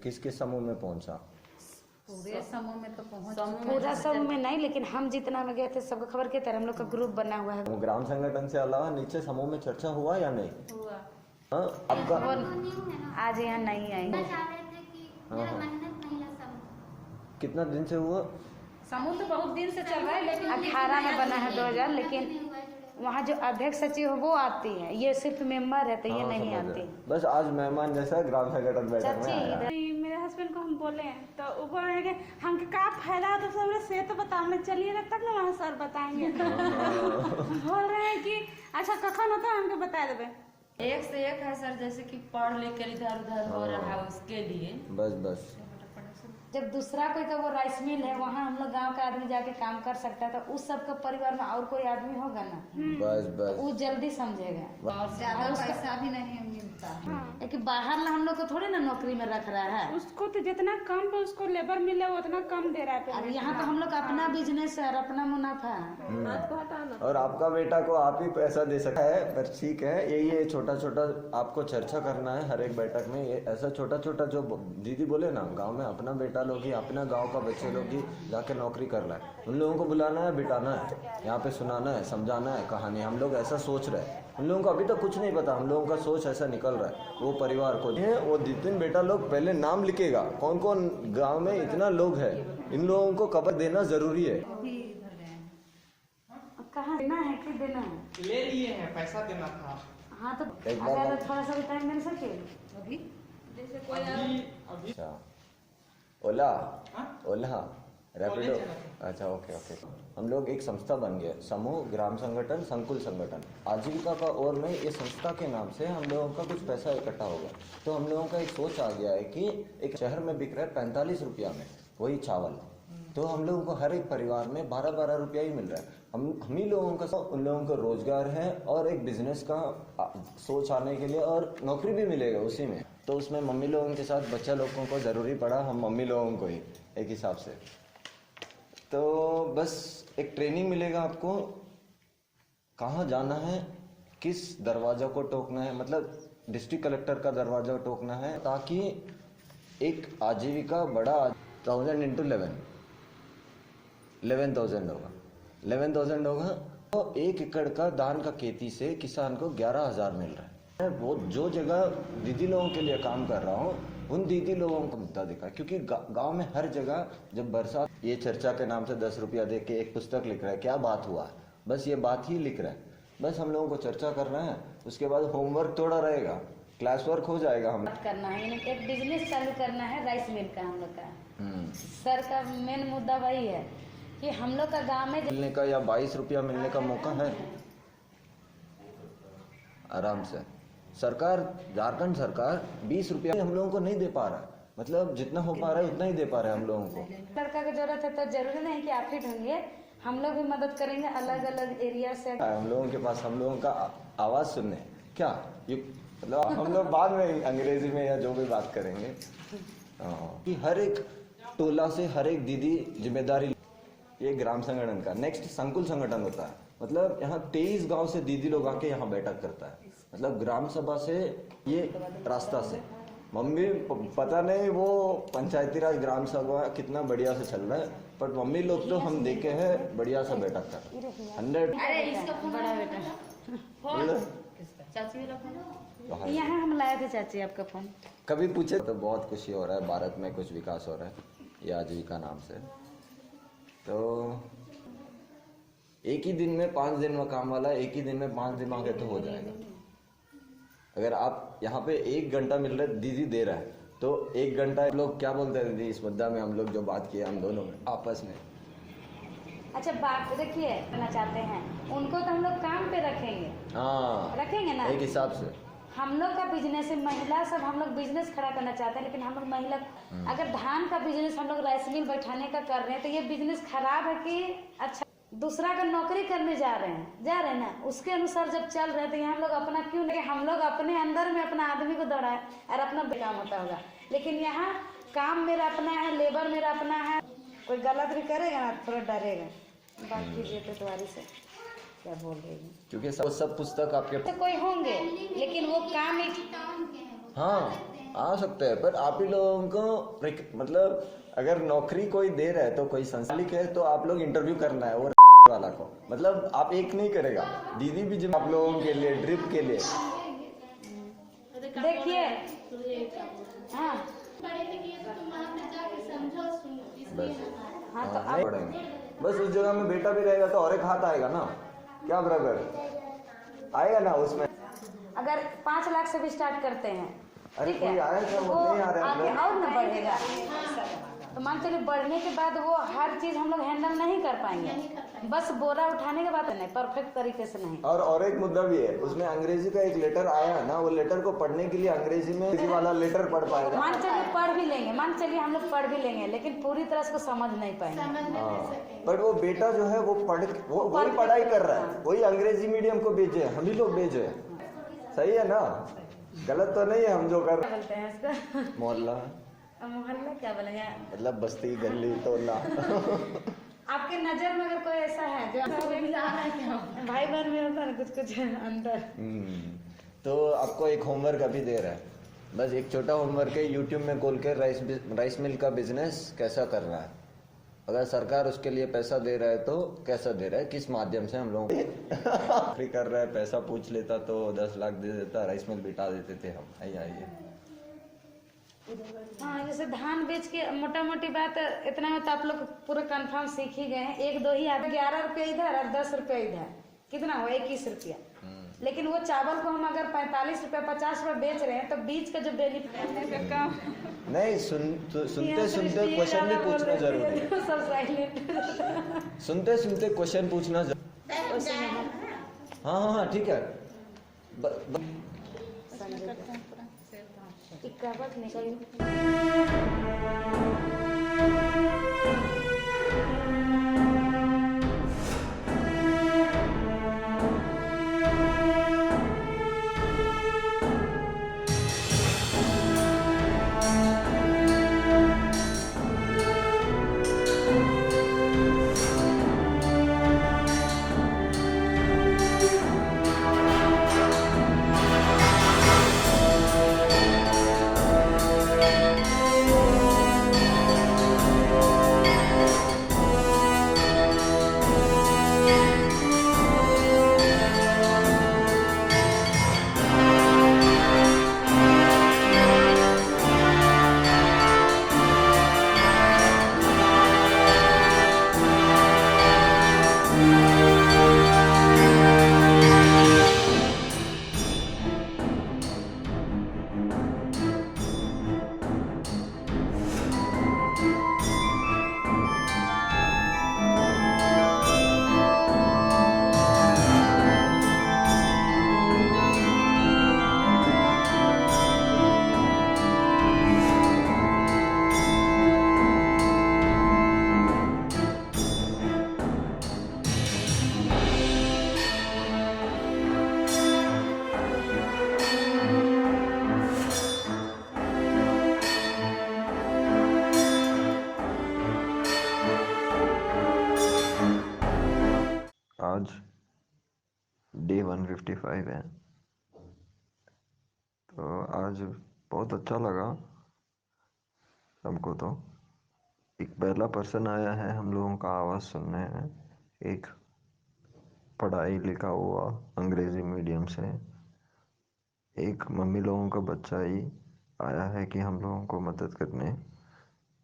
किस किस समूह में पहुंचा? पूरे समूह में तो पहुंच पूरा समूह में नहीं, लेकिन हम जितना में गए थे सबको खबर के तरह हम लोग का ग्रुप बना हुआ है। वो ग्राम संगठन से अलावा नीचे समूह में चर्चा हुआ या नहीं? हुआ। हाँ, आपका आज यहाँ नहीं आएंगे। कितना दिन से हुआ? समूह तो बहुत दिन से चल रहा है, लेकिन 18 में बना है 2000, लेकिन वहाँ जो अध्यक्ष सचिव है वो आती है, ये सिर्फ मेंबर है तो ये नहीं समझ आती। रहे। बस आज मेहमान जैसा ग्राम संगठन बैठक में आया। मेरे हस्बैंड को हम बोले हैं तो वो बोल रहे हैं कि हमके का फायदा हो तो सब से तो बताओ, मैं चलिएगा तब ना वहाँ सर बताएंगे। बोल रहे हैं कि अच्छा कखन होता है हमके बता देवे। एक से एक है सर, जैसे कि पढ़ लिख कर इधर उधर हो रहा है उसके लिए। बस जब दूसरा कोई का वो राइस मिल है वहाँ हम लोग गांव का आदमी जाके काम कर सकता है, तो उस सबका परिवार में और कोई आदमी होगा ना, बस तो वो जल्दी समझेगा। और ज्यादा पैसा भी नहीं मिलता है। कि बाहर ना हम लोग को थोड़ी ना नौकरी में रख रहा है। उसको तो जितना कम पे उसको लेबर मिले वो उतना कम दे रहा है। अब यहाँ तो हम लोग का अपना बिजनेस है और अपना मुनाफा है। और आपका बेटा को आप ही पैसा दे सकता है, पर ठीक है। ये छोटा छोटा आपको चर्चा करना है हर एक बैठक में। ये ऐसा छोटा छोटा जो दीदी बोले ना, गांव में अपना बेटा लोग ही, अपना गांव का बच्चे लोग ही जाके नौकरी कर रहा है, उन लोगों को बुलाना है, बिठाना है, यहाँ पे सुनाना है, समझाना है कहानी। हम लोग ऐसा सोच रहे हैं, उन लोगों को अभी तक कुछ नहीं पता, हम लोगों का सोच ऐसा निकल रहा है। वो परिवार को वो 2-3 बेटा लोग पहले नाम लिखेगा, कौन कौन गांव में इतना लोग है, इन लोगों को खबर देना जरूरी है। कहाँ देना है, कि देना है? ले लिए हैं, पैसा देना था। हाँ तो एक बार अगर थोड़ा सा भी टाइम मिल सके अभी जैसे कोई अभी अच्छा, ओला हाँ? ओला रैपिडो, कॉलेज चला। अच्छा ओके। हम लोग एक संस्था बन गए, समूह ग्राम संगठन संकुल संगठन आजीविका का। और में ये संस्था के नाम से हम लोगों का कुछ पैसा इकट्ठा होगा, तो हम लोगों का एक सोच आ गया है कि एक शहर में बिक रहा है 45 रुपया में वही चावल, तो हम लोगों को हर एक परिवार में 12-12 रुपया ही मिल रहा है। हम ही लोगों का, उन लोगों को रोजगार है और एक बिजनेस का सोच आने के लिए, और नौकरी भी मिलेगा उसी में। तो उसमें मम्मी लोगों के साथ बच्चा लोगों को जरूरी पड़ा, हम मम्मी लोगों को ही एक हिसाब से। तो बस एक ट्रेनिंग मिलेगा आपको, कहाँ जाना है, किस दरवाजा को टोकना है, मतलब डिस्ट्रिक्ट कलेक्टर का दरवाजा टोकना है, ताकि एक आजीविका बड़ा 1000 इंटू 11,000 होगा। 11,000 होगा तो 1 एकड़ का धान का खेती से किसान को 11,000 मिल रहा है। वो जो जगह दीदी लोगों के लिए काम कर रहा हूँ, उन दीदी लोगों को मुद्दा दिखा, क्योंकि गांव में हर जगह जब बरसात, ये चर्चा के नाम से 10 रुपया दे के एक पुस्तक लिख रहा है, क्या बात हुआ, बस ये बात ही लिख रहा है। बस हम लोगों को चर्चा कर रहे हैं, उसके बाद होमवर्क थोड़ा रहेगा, क्लास वर्क हो जाएगा। हम करना है, एक बिजनेस चालू करना है राइस मिल का। हम लोग का सर का मेन मुद्दा वही है कि हम लोग का गांव में मिलने का या 22 रुपया मिलने का मौका है आराम से। सरकार, झारखंड सरकार 20 रुपया हम लोगों को नहीं दे पा रहा है, मतलब जितना हो पा रहा है उतना ही दे पा रहे हैं हम लोगों को। लड़का की जरूरत है तो जरूरी नहीं कि आप ही ढूंढिए, हम लोग भी मदद करेंगे अलग अलग एरिया से। हम लोगों के पास हम लोगों का आवाज सुनने क्या, ये मतलब हम लोग बाद में अंग्रेजी में या जो भी बात करेंगे, कि हर एक टोला से हर एक दीदी जिम्मेदारी। ये ग्राम संगठन का नेक्स्ट संकुल संगठन होता है, मतलब यहाँ 23 गांव से दीदी लोग आके यहाँ बैठक करता है, मतलब ग्राम सभा से ये रास्ता से। मम्मी पता नहीं वो पंचायती राज ग्राम सभा कितना बढ़िया से चल रहा है, पर मम्मी लोग तो हम देखे हैं बढ़िया से बैठक कर 100। अरे इसका बड़ा बेटा चाची रखो। यहाँ हम लाए थे चाची आपका फोन। कभी पूछे तो बहुत खुशी हो रहा है, भारत में कुछ विकास हो रहा है ये आजीविका नाम से। तो एक ही दिन में 5 दिन में काम वाला, एक ही दिन में 5 दिन मांगे तो हो जाएगा। अगर आप यहाँ पे 1 घंटा मिल रहा है, दीदी दे रहा है, तो 1 घंटा लोग क्या बोलते हैं दीदी इस मुद्दा में, हम लोग जो बात किए हम दोनों में आपस में। अच्छा बात देखिए, करना चाहते हैं उनको तो हम लोग काम पे रखेंगे, हाँ रखेंगे ना एक हिसाब से। हम लोग का बिजनेस है, महिला सब हम लोग बिजनेस खड़ा करना चाहते हैं, लेकिन हम लोग महिला अगर धान का बिजनेस हम लोग राइस मिल बैठाने का कर रहे हैं, तो ये बिजनेस खराब है कि अच्छा? दूसरा का नौकरी करने जा रहे हैं ना, उसके अनुसार जब चल रहे हैं तो यहाँ हम लोग अपना क्यों नहीं, हम लोग अपने अंदर में अपना आदमी को दौड़ाए और अपना काम होता होगा, लेकिन यहाँ काम मेरा अपना है, लेबर मेरा अपना है, कोई गलत भी करेगा ना थोड़ा डरेगा। बात कीजिए तो तुम्हारी से क्या बोल रही है, क्योंकि सब पुस्तक आपके तो कोई होंगे लेकिन वो काम ही हाँ आ सकते हैं, पर आप ही लोगों को मतलब अगर नौकरी कोई दे रहा है तो कोई संचालिक है तो आप लोग इंटरव्यू करना है वो वाला को, मतलब आप एक नहीं करेगा, दीदी भी जिम आप लोगों के लिए ड्रिप के लिए। देखिए हाँ हाँ तो हाँ, नहीं पढ़ेंगे, बस उस जगह में बेटा भी रहेगा तो और एक हाथ आएगा ना, क्या ब्रदर आएगा ना उसमें। अगर 5 लाख से भी स्टार्ट करते हैं, अरे ठीक कोई है, आया क्या, वो वो नहीं आ रहा है आगे अंदर। और न बढ़ेगा, तो मान चलिए बढ़ने के बाद वो हर चीज हम लोग हैंडल नहीं कर पाएंगे, बस बोरा उठाने के बाद नहीं, परफेक्ट तरीके से नहीं। और एक मुद्दा भी है उसमें, अंग्रेजी का एक लेटर आया है ना, वो लेटर को पढ़ने के लिए अंग्रेजी में अंग्रेजी वाला लेटर पढ़ पाएगा। मान चलिए पढ़ भी लेंगे, मान चलिए हम लोग पढ़ भी लेंगे, लेकिन पूरी तरह से उसको समझ नहीं पाएंगे। हाँ, बट वो बेटा जो है वो वही पढ़ाई कर रहा है, वही अंग्रेजी मीडियम को भेजे, हम ही लोग भेजे, सही है ना, गलत तो नहीं है हम जो कर। क्या बोलते हैं इसको, मोहल्ला मोहल्ला क्या बोलेंगे, मतलब बस्ती गली टोला। आपके नजर में अगर कोई ऐसा है जो भाई बहन में होता है ना कुछ अंदर। तो आपको एक होमवर्क अभी दे रहा है, बस एक छोटा होमवर्क है, यूट्यूब में खोल के राइस मिल का बिजनेस कैसा कर रहा है, अगर सरकार उसके लिए पैसा दे रहा है तो कैसा दे रहा है, किस माध्यम से हम लोग फ्री कर रहा है, पैसा पूछ लेता तो 10 लाख दे देता, राइस मिल बिठा देते थे हम। आइए हाँ, जैसे धान बेच के मोटा मोटी बात इतना में तो आप लोग पूरा कंफर्म सीख ही गए हैं, 1-2 ही आदमी 11 रुपये इधर और 10 रुपये इधर, कितना हुआ 21 रुपया। लेकिन वो चावल को हम अगर 45 रुपये 50 रुपये बेच रहे हैं तो बीच का जो बेनिफिट नहीं सुनते सुनते क्वेश्चन भी पूछना जरूरी है, सब साइलेंट सुनते सुनते क्वेश्चन पूछना जरूरी। हाँ ठीक है, इक्कावट निकल। आज डे 155 है, तो आज बहुत अच्छा लगा हमको। तो एक पहला पर्सन आया है हम लोगों का आवाज़ सुनने में, एक पढ़ाई लिखा हुआ अंग्रेज़ी मीडियम से, एक मम्मी लोगों का बच्चा ही आया है कि हम लोगों को मदद करने।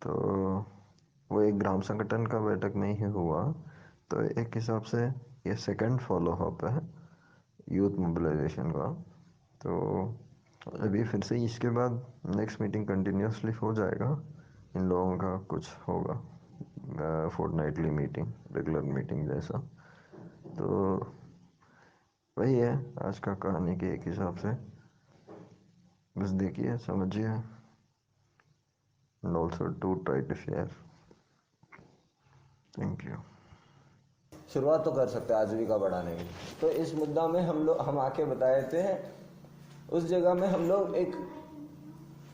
तो वो एक ग्राम संगठन का बैठक में ही हुआ, तो एक हिसाब से ये सेकंड फॉलो अप है यूथ मोबिलाइजेशन का। तो अभी फिर से इसके बाद नेक्स्ट मीटिंग कंटिन्यूसली हो जाएगा, इन लोगों का कुछ होगा फोर्टनाइटली मीटिंग, रेगुलर मीटिंग जैसा। तो वही है आज का कहानी के एक हिसाब से, बस देखिए समझिए, and also to try to share. Thank you. शुरुआत तो कर सकते हैं आजीविका बढ़ाने की। तो इस मुद्दा में हम आके बताए थे, उस जगह में हम लोग एक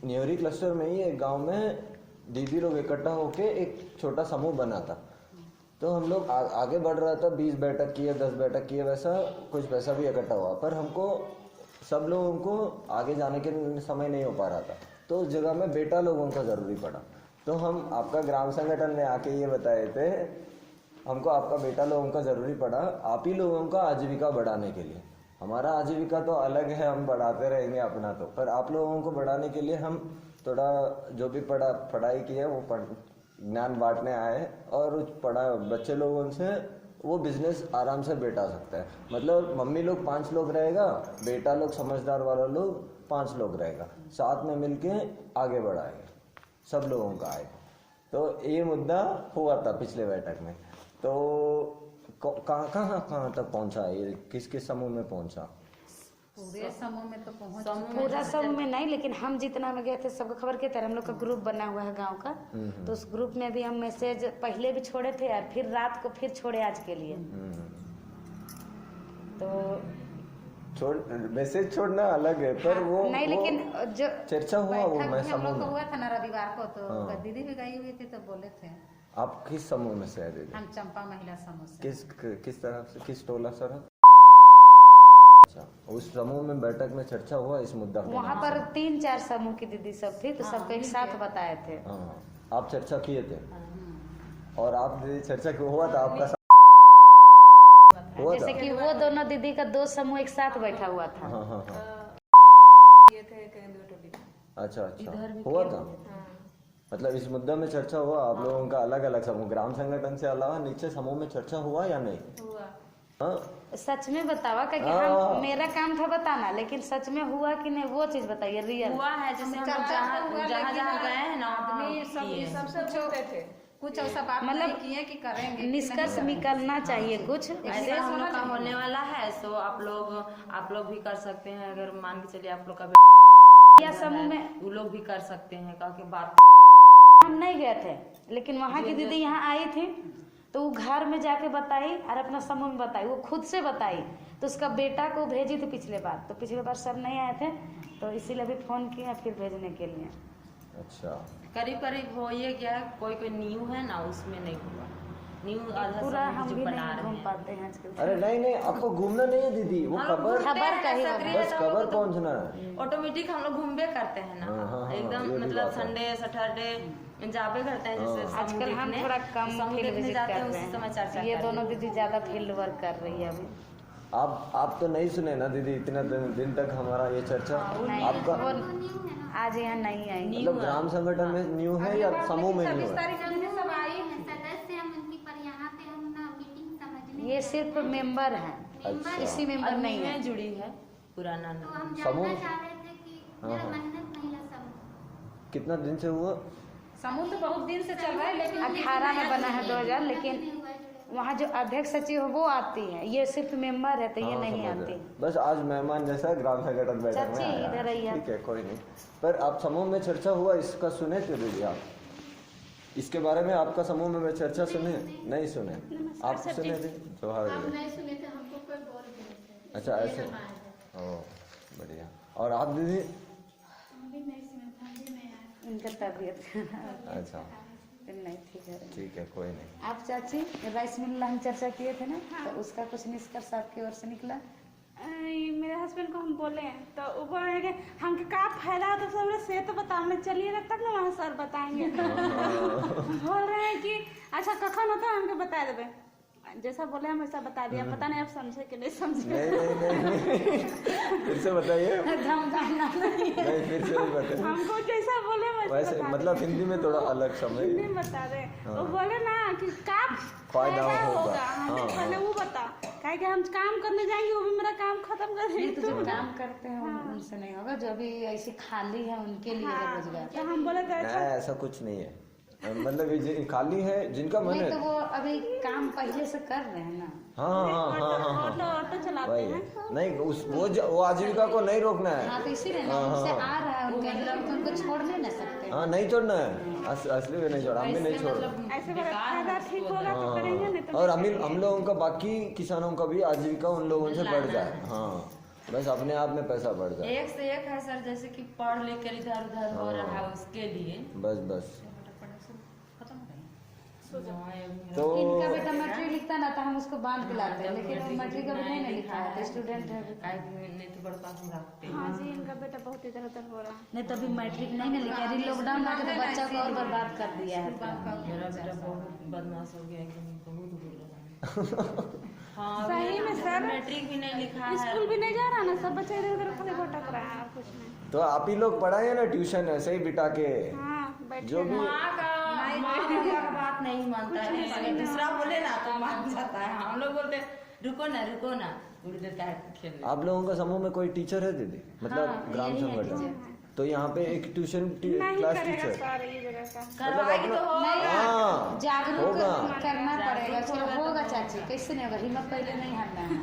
न्योरी क्लस्टर में ही एक गांव में दीदी लोग इकट्ठा होके एक छोटा समूह बना था। तो हम लोग आगे बढ़ रहा था, 20 बैठक किए, 10 बैठक किए, वैसा कुछ पैसा भी इकट्ठा हुआ, पर हमको सब लोगों को आगे जाने के समय नहीं हो पा रहा था। तो उस जगह में बेटा लोगों का ज़रूरी पड़ा। तो हम आपका ग्राम संगठन में आके ये बताए थे, हमको आपका बेटा लोगों का ज़रूरी पड़ा आप ही लोगों का आजीविका बढ़ाने के लिए। हमारा आजीविका तो अलग है, हम बढ़ाते रहेंगे अपना तो, पर आप लोगों को बढ़ाने के लिए हम थोड़ा जो भी पढ़ाई की है वो ज्ञान बांटने आए, और उस बच्चे लोगों से वो बिजनेस आराम से बैठा सकता है। मतलब मम्मी लोग 5 लोग रहेगा, बेटा लोग समझदार वाला लोग 5 लोग रहेगा, साथ में मिलके आगे बढ़ाएंगे, सब लोगों का आएगा। तो ये मुद्दा हुआ था पिछले बैठक में। तो कहाँ तक पहुंचा ये, किस किस समूह में पहुंचा? पूरे समूह में तो पहुंच पूरा समूह में नहीं, लेकिन हम जितना में गए थे सबको खबर के तरह हम लोग का ग्रुप बना हुआ है गांव का, तो उस ग्रुप में भी हम मैसेज पहले भी छोड़े थे और फिर रात को फिर छोड़े आज के लिए। तो मैसेज छोड़ना अलग है, पर वो नहीं, लेकिन जो चर्चा हुआ वो मैं हम समूह लोग को में। हुआ था ना रविवार को, तो दीदी भी गई हुई थी तो बोले थे। आप किस समूह में से है दीदी? हम चंपा महिला समूह से। किस तरफ से, किस टोला सर? अच्छा, उस समूह में बैठक में चर्चा हुआ इस मुद्दा पे? वहाँ पर 3-4 समूह की दीदी सब थी, तो सबको एक साथ बताए थे। हाँ, आप चर्चा किए थे और आप दीदी चर्चा क्यों हुआ था आपका हुआ जैसे था? कि वो दोनों दीदी का 2 समूह एक साथ बैठा हुआ था। हाँ हाँ हाँ, अच्छा इधर भी हुआ था। मतलब इस मुद्दा में चर्चा हुआ, आप लोगों का अलग अलग समूह, ग्राम संगठन से अलावा नीचे समूह में चर्चा हुआ या नहीं? हाँ, सच में बतावा, क्योंकि हम मेरा काम था बताना, लेकिन सच में हुआ कि नहीं वो चीज बताइए रियल। हुआ है, जैसे हम लोग जहाँ गए हैं ना आदमी सबसे पूछते थे, कुछ ऐसा बात मतलब नहीं किए कि करेंगे। निष्कर्ष निकलना चाहिए कुछ। ऐसे हम लोग का होने वाला है, सो आप लोग भी कर सकते हैं। अगर मान के चलिए आप लोग का या समूह में वो लोग भी कर सकते हैं, कह के बात। हम नहीं गए थे, लेकिन वहाँ की दीदी यहाँ आई थी, तो वो घर में जाके बताई और अपना समूह में बताई, वो खुद से बताई। तो उसका बेटा को भेजी थी पिछले बार, तो पिछले बार सब नहीं आए थे, तो इसीलिए भी फोन किया फिर भेजने के लिए। अच्छा, करीब करीब हो ये गया, कोई न्यू है ना उसमें नहीं हुआ, न्यू पूरा हम जो भी बना नहीं रहे घूम हैं। पाते हैं आजकल। अरे नहीं आपको घूमना नहीं है दीदी, वो खबर का ही बस खबर पहुंचना है। ऑटोमेटिक हम लोग घूमबे करते हैं ना, हाँ, एकदम ये भी मतलब बात है। संडे सैटरडे जाबे करते हैं। जैसे आजकल हम थोड़ा कम फील्ड विजिट जाते कर हैं, रहे उसी समय हैं। चर्चा ये कर दोनों दीदी ज्यादा फील्ड वर्क कर रही है अभी। आप तो नहीं सुने ना दीदी, इतना दिन तक हमारा ये चर्चा आपका वो आज यहाँ नहीं आई। मतलब ग्राम संगठन में न्यू है या समूह में न्यू है? सब आई हैं। सदस्य हम उनकी, पर यहाँ पे हम ना मीटिंग समझने ये सिर्फ मेंबर है, अच्छा, इसी मेंबर नहीं है। में जुड़ी है, पुराना तो नाम। हम समूह? जानना चाह रहे थे कि मेरा मन्नत महिला समूह कितना दिन से हुआ? समूह तो बहुत दिन से चल रहा है, लेकिन 18 में बना है 2000, लेकिन वहाँ जो अध्यक्ष सचिव है वो आती है, ये सिर्फ मेंबर है, तो ये हाँ, नहीं समझ आती। गए। बस आज मेहमान जैसा ग्राम संगठन बैठक में चाची, आया इधर है। आइए। ठीक है, कोई नहीं। पर आप समूह में चर्चा हुआ इसका सुने थे दीदी आप? इसके बारे में आपका समूह में चर्चा सुने? नहीं सुने? आप सुने थे? जोहार हम दीदी। नहीं सुने थे, हमको कोई बोल दिए थे। अच्छा ऐसे, ओ बढ़िया। और आप दीदी? हम भी नहीं सुने थे, हम भी नहीं आए। इनका तबीयत अच्छा नहीं ठीक है। ठीक है, कोई नहीं। आप चाची राइस मिल हम चर्चा किए थे ना, तो उसका कुछ निष्कर्ष आपकी ओर से निकला? मेरे हस्बैंड को हम बोले तो वो बोल रहे कि हमके का फायदा हो, तो सब से तो बताओ, चलिए तब ना वहाँ सर बताएंगे। बोल रहे हैं कि अच्छा कखन होता है हमके बता देवे, जैसा बोले हम वैसा बता दिया। पता नहीं आप समझे कि नहीं समझे। नहीं फिर से बताइए। नहीं नहीं फिर से बताइए। हमको जैसा बोले वैसे बता मतलब हिंदी में थोड़ा अलग समय हिंदी में बता रहे। वो बोले ना कि का फायदा फायदा होगा। होगा, हमें पहले वो बता, काहे कि हम काम करने जाएंगे, वो भी मेरा काम खत्म कर नहीं, देंगे। तो जो काम करते हैं उनसे नहीं होगा, जो अभी ऐसी खाली है उनके लिए है रोजगार। तो हम बोले तो नहीं, अच्छा ऐसा कुछ नहीं है। मतलब ये खाली है जिनका मन नहीं है। तो वो अभी काम पहले से कर रहे हैं ना। ऑटो चलाते वही हैं। नहीं वो आजीविका को नहीं रोकना है। हाँ तो इसीलिए ना उनसे आ रहा है उनके अंदर, तो उनको छोड़ नहीं ना सकते। हाँ नहीं छोड़ना है, असली में नहीं छोड़ा, हम भी नहीं छोड़ रहे। ऐसे बोले फायदा ठीक होगा तो करेंगे, नहीं तो और हम लोगों का, बाकी किसानों का भी आजीविका उन लोगों से बढ़ जाए। हाँ बस अपने आप में पैसा बढ़ जाए। एक से एक है सर, जैसे कि पढ़ लिख कर इधर उधर हो रहा है, उसके लिए बस तो इनका बेटा मैट्रिक लिखता ना तो हम उसको बांध के लाते हैं, लेकिन वो मैट्रिक अभी नहीं लिखा है, स्टूडेंट है। नहीं तो बड़का हम रखते हैं। हाँ जी, इनका बेटा बहुत इधर उधर हो रहा है। नहीं तो अभी मैट्रिक नहीं ना लिखा है, लॉकडाउन आके तो बच्चा को और बर्बाद कर दिया है। मेरा बेटा बहुत बदमाश हो गया कि बहुत बुरा है। हाँ, सही में सर, मैट्रिक भी नहीं लिखा है, स्कूल भी नहीं जा रहा ना, सब बच्चे इधर उधर खाली भटक रहा है और कुछ नहीं। तो आप ही लोग पढ़ाए ना ट्यूशन ऐसे ही बिठा के, हाँ बैठ जो भी माँ का बात नहीं मानता है, अगर दूसरा बोले ना तो मान जाता है। हम लोग बोलते रुको ना थोड़ी देर का खेलने। आप लोगों का समूह में कोई टीचर है दीदी, मतलब हाँ, ग्राम यही है संगठन, तो यहाँ पे एक ट्यूशन नहीं क्लास करेगा टीचर सर ये जगह का। करवाई तो हो। हाँ जागरूक होगा करना पड़ेगा, चलो होगा चाची, कैसे नहीं होगा, हिम्मत पहले नहीं हारना है।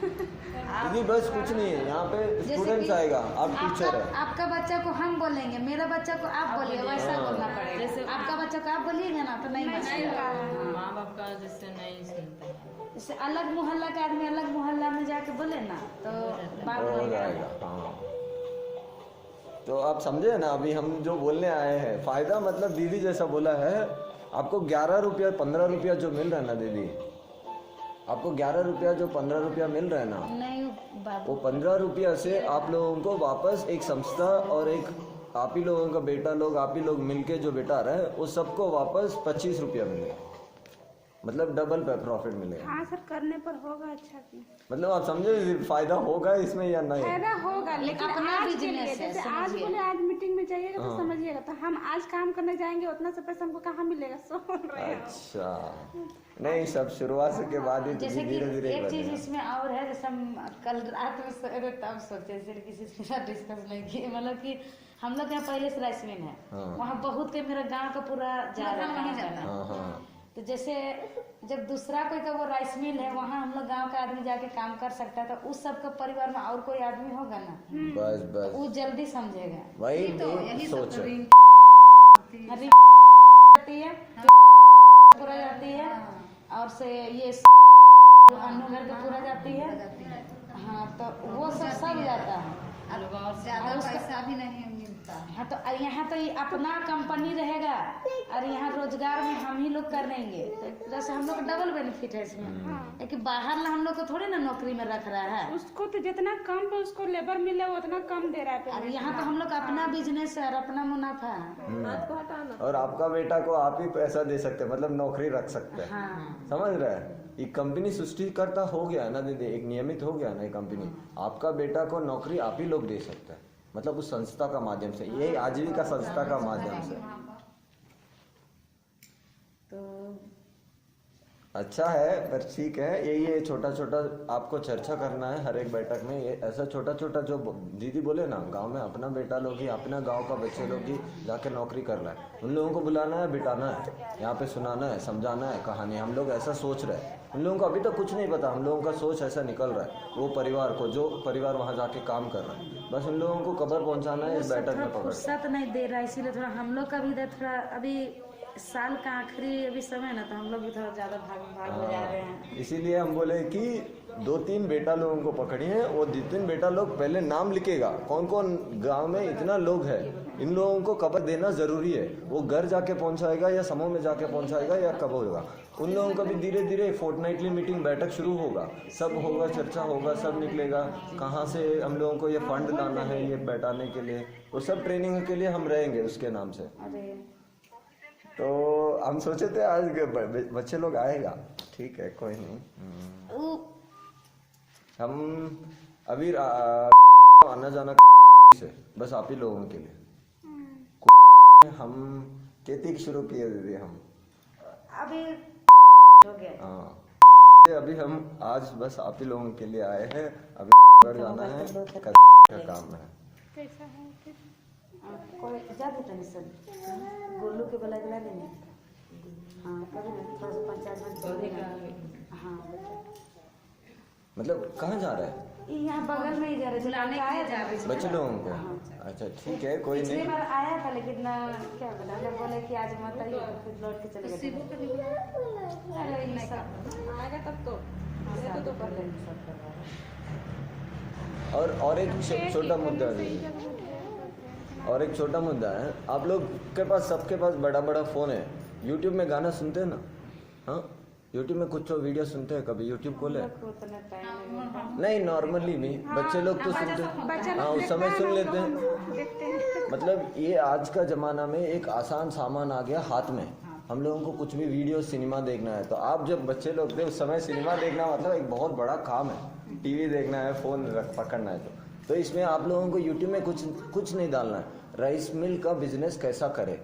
दीदी, बस कुछ नहीं है, यहाँ पे जैसे स्टूडेंट्स कि आएगा, आप टीचर है। आपका बच्चा को हम बोलेंगे, मेरा बच्चा को आप बोलिए, वैसा बोलना पड़ेगा। जैसे आपका बच्चा को आप बोलिएगा ना तो नहीं बचेगा। माँ बाप का जैसे नहीं सुनता है। जैसे अलग मोहल्ला का आदमी अलग मोहल्ला में जाके बोले ना तो बात हो नहीं जाएगा। हाँ, तो आप समझे ना, अभी हम जो बोलने आए हैं फायदा, मतलब दीदी जैसा बोला है, आपको 11 रुपया 15 रुपया जो मिल रहा है ना दीदी, आपको 11 रुपया जो 15 रुपया मिल रहा है ना, नहीं बाबू। वो 15 रुपया से आप लोगों को वापस एक संस्था और एक आप ही लोगों का बेटा लोग, आप ही लोग मिलके जो बेटा रहे हैं, वो सबको वापस 25 रुपया मिलेगा, मतलब डबल पे प्रॉफिट मिलेगा। हाँ सर, करने पर होगा अच्छा की। मतलब आप समझे फायदा होगा इसमें या नहीं? फायदा होगा, लेकिन अपना आज के business लिए है, जैसे आज समझिए। बोले आज मीटिंग में जाइएगा तो समझिएगा, तो हम आज काम करने जाएंगे उतना से पैसा हमको कहाँ मिलेगा, सुन रहे हैं। अच्छा, नहीं सब शुरुआत के बाद ही जैसे कि धीरे धीरे एक चीज इसमें और है, जैसे हम कल रात में सोए तब सोचे, जैसे किसी के साथ डिस्कस नहीं किए, मतलब कि हम लोग यहाँ पहले से राइस मिल है, हाँ। वहाँ बहुत के मेरा गांव का पूरा जा रहा है। हाँ हाँ, तो जैसे जब दूसरा कोई का वो राइस मिल है, वहाँ हम लोग गांव का आदमी जाके काम कर सकता है, तो उस सबका परिवार में और कोई आदमी होगा ना, बस बस वो जल्दी समझेगा। वही मेरी सोच है। हरी जाती है, पूरा जाती है, और से ये अन्नू घर के पूरा जाती है। हाँ, तो वो सब जाता है। ज्यादा पैसा भी नहीं मिलता। हाँ, तो यहाँ तो ये अपना कंपनी रहेगा और यहाँ रोजगार में हम ही लोग करेंगे, तो जैसे हम लोग का डबल बेनिफिट है इसमें, कि बाहर ना हम लोग को थोड़ी ना नौकरी में रख रहा है, उसको तो जितना कम पे उसको लेबर मिले वो उतना कम दे रहा है। और यहाँ तो हम लोग का अपना बिजनेस है और अपना मुनाफा है। और आपका बेटा को आप ही पैसा दे सकते हैं, मतलब नौकरी रख सकते हैं। हाँ, समझ रहे हैं? एक कंपनी सृष्टिकर्ता हो गया ना दीदी, एक नियमित हो गया ना एक कंपनी, आपका बेटा को नौकरी आप ही लोग दे सकते हैं, मतलब उस संस्था का माध्यम से, ये आजीविका संस्था का माध्यम से। तो अच्छा है, पर ठीक है, ये छोटा छोटा आपको चर्चा करना है हर एक बैठक में, ये ऐसा छोटा छोटा जो दीदी बोले ना, गांव में अपना बेटा लोग ही, अपना गांव का बच्चे लोग ही जाके नौकरी कर रहा है, उन लोगों को बुलाना है, बिठाना है, यहाँ पे सुनाना है, समझाना है कहानी। हम लोग ऐसा सोच रहे हैं, उन लोगों को अभी तक कुछ नहीं पता, हम लोगों का सोच ऐसा निकल रहा है, वो परिवार को, जो परिवार वहाँ जाके काम कर रहा है, बस उन लोगों को खबर पहुँचाना है इस बैठक में पकड़। फुर्सत नहीं दे रहा, इसीलिए थोड़ा हम लोग का भी इधर थोड़ा अभी साल का आखिरी अभी समय ना, तो हम लोग भी थोड़ा ज्यादा भाग हो जा रहे हैं। इसीलिए हम बोले कि 2-3 बेटा लोगों को पकड़िए, वो 2-3 बेटा लोग पहले नाम लिखेगा, कौन कौन गांव में इतना लोग है, इन लोगों को खबर देना जरूरी है। वो घर जाके पहुंचाएगा या समूह में जाके पहुंचाएगा या कब होगा, उन लोगों का भी धीरे धीरे फोर्टनाइटली मीटिंग बैठक शुरू होगा, सब होगा, चर्चा होगा, सब निकलेगा कहाँ से हम लोगों को ये फंड लाना है ये बैठाने के लिए, वो सब ट्रेनिंग के लिए हम रहेंगे उसके नाम से। तो हम सोचे थे आज बच्चे लोग आएगा, ठीक है कोई नहीं, हम अभी आना जाना से बस आप ही लोगों के लिए हम खेती शुरू किए दीदी, हम अभी हो गया। हाँ, अभी हम आज बस आप ही लोगों के लिए आए हैं, अभी घर जाना है, का काम है। कैसा है फिर? कोई ज्यादा टेंशन गोलू के बला गला लेने। हाँ, कभी ना थोड़ा सा 50 मिनट। हाँ, मतलब कहाँ जा रहा है? यहाँ बगल में ही जा रहे थे, आया था बच्चे लोगों को। अच्छा ठीक है, कोई पिछली नहीं। बार आया था, लेकिन ना क्या बोला, हम बोले कि आज मत आइए, फिर लौट के चले गए। अरे ये सब आएगा तब तो तो कर लेंगे सब करवा। और एक छोटा मुद्दा है, और एक छोटा मुद्दा है, आप लोग के पास, सबके पास बड़ा बड़ा फोन है, यूट्यूब में गाना सुनते हैं ना, हाँ यूट्यूब में कुछ तो वीडियो सुनते हैं, कभी यूट्यूब खोले? को उतना टाइम नहीं मिलता। नहीं नॉर्मली भी बच्चे लोग तो सुनते हैं, हाँ उस समय सुन लेते हैं। देखते हैं। मतलब ये आज का जमाना में एक आसान सामान आ गया हाथ में। हम लोगों को कुछ भी वीडियो सिनेमा देखना है तो आप जब बच्चे लोग थे उस समय सिनेमा देखना मतलब एक बहुत बड़ा काम है। टीवी देखना है, फोन पकड़ना है तो इसमें आप लोगों को यूट्यूब में कुछ नहीं डालना है। राइस मिल का बिजनेस कैसा करे,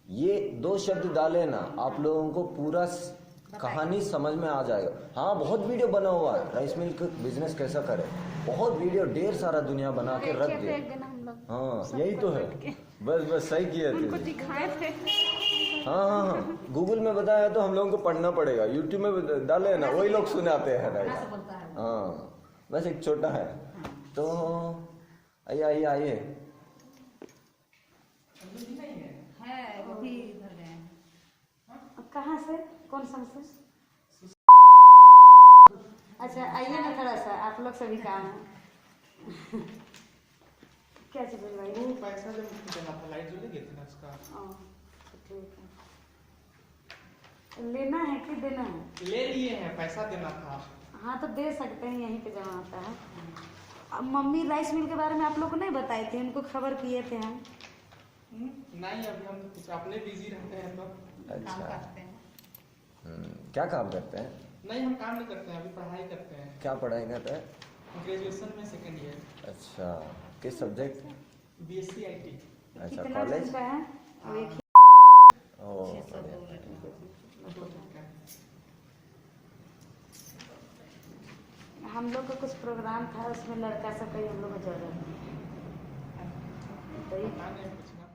ये 2 शब्द डाले ना आप लोगों को पूरा कहानी समझ में आ जाएगा। हाँ बहुत वीडियो बना हुआ है राइस मिल का बिजनेस कैसा करे, बहुत वीडियो ढेर सारा दुनिया बना के रख दिया। एक दिन हम लोग हाँ यही तो है, बस सही किया उनको थे। दिखाए थे। हाँ गूगल में बताया तो हम लोगों को पढ़ना पड़ेगा, यूट्यूब में डाले ना वही लोग सुनाते हैं ऐसा बोलता है। हाँ बस एक छोटा है तो आइए है वो भी इधर गए हैं। कहाँ से, कौन सा से? अच्छा आइए ना थोड़ा सा, आप लोग से भी काम है। क्या चीज भाई? वो पैसा जब देना था, लाइट जो ले गए थे ना उसका। ठीक है, लेना है कि देना है? ले लिए हैं, पैसा देना था। हाँ तो दे सकते हैं, यहीं पे जमा होता है। अब मम्मी राइस मिल के बारे में आप लोग को नहीं बताई थी, उनको खबर किए थे हम। नहीं अभी हम कुछ अपने बिजी रहते हैं तो काम अच्छा करते हैं। क्या काम करते हैं? नहीं हम काम नहीं करते हैं, अभी पढ़ाई करते हैं। क्या पढ़ाई करते हैं? ग्रेजुएशन में 2nd ईयर। अच्छा किस सब्जेक्ट? BSc IT। अच्छा कितना कॉलेज? दिन का है? अब एक ओह छह सौ बढ़िया। हम लोग का कुछ प्रोग्राम था, उसमें लड़का सब कहीं हम लोग को जरूरत थी। तो ये पता नहीं पूछना पड़ेगा।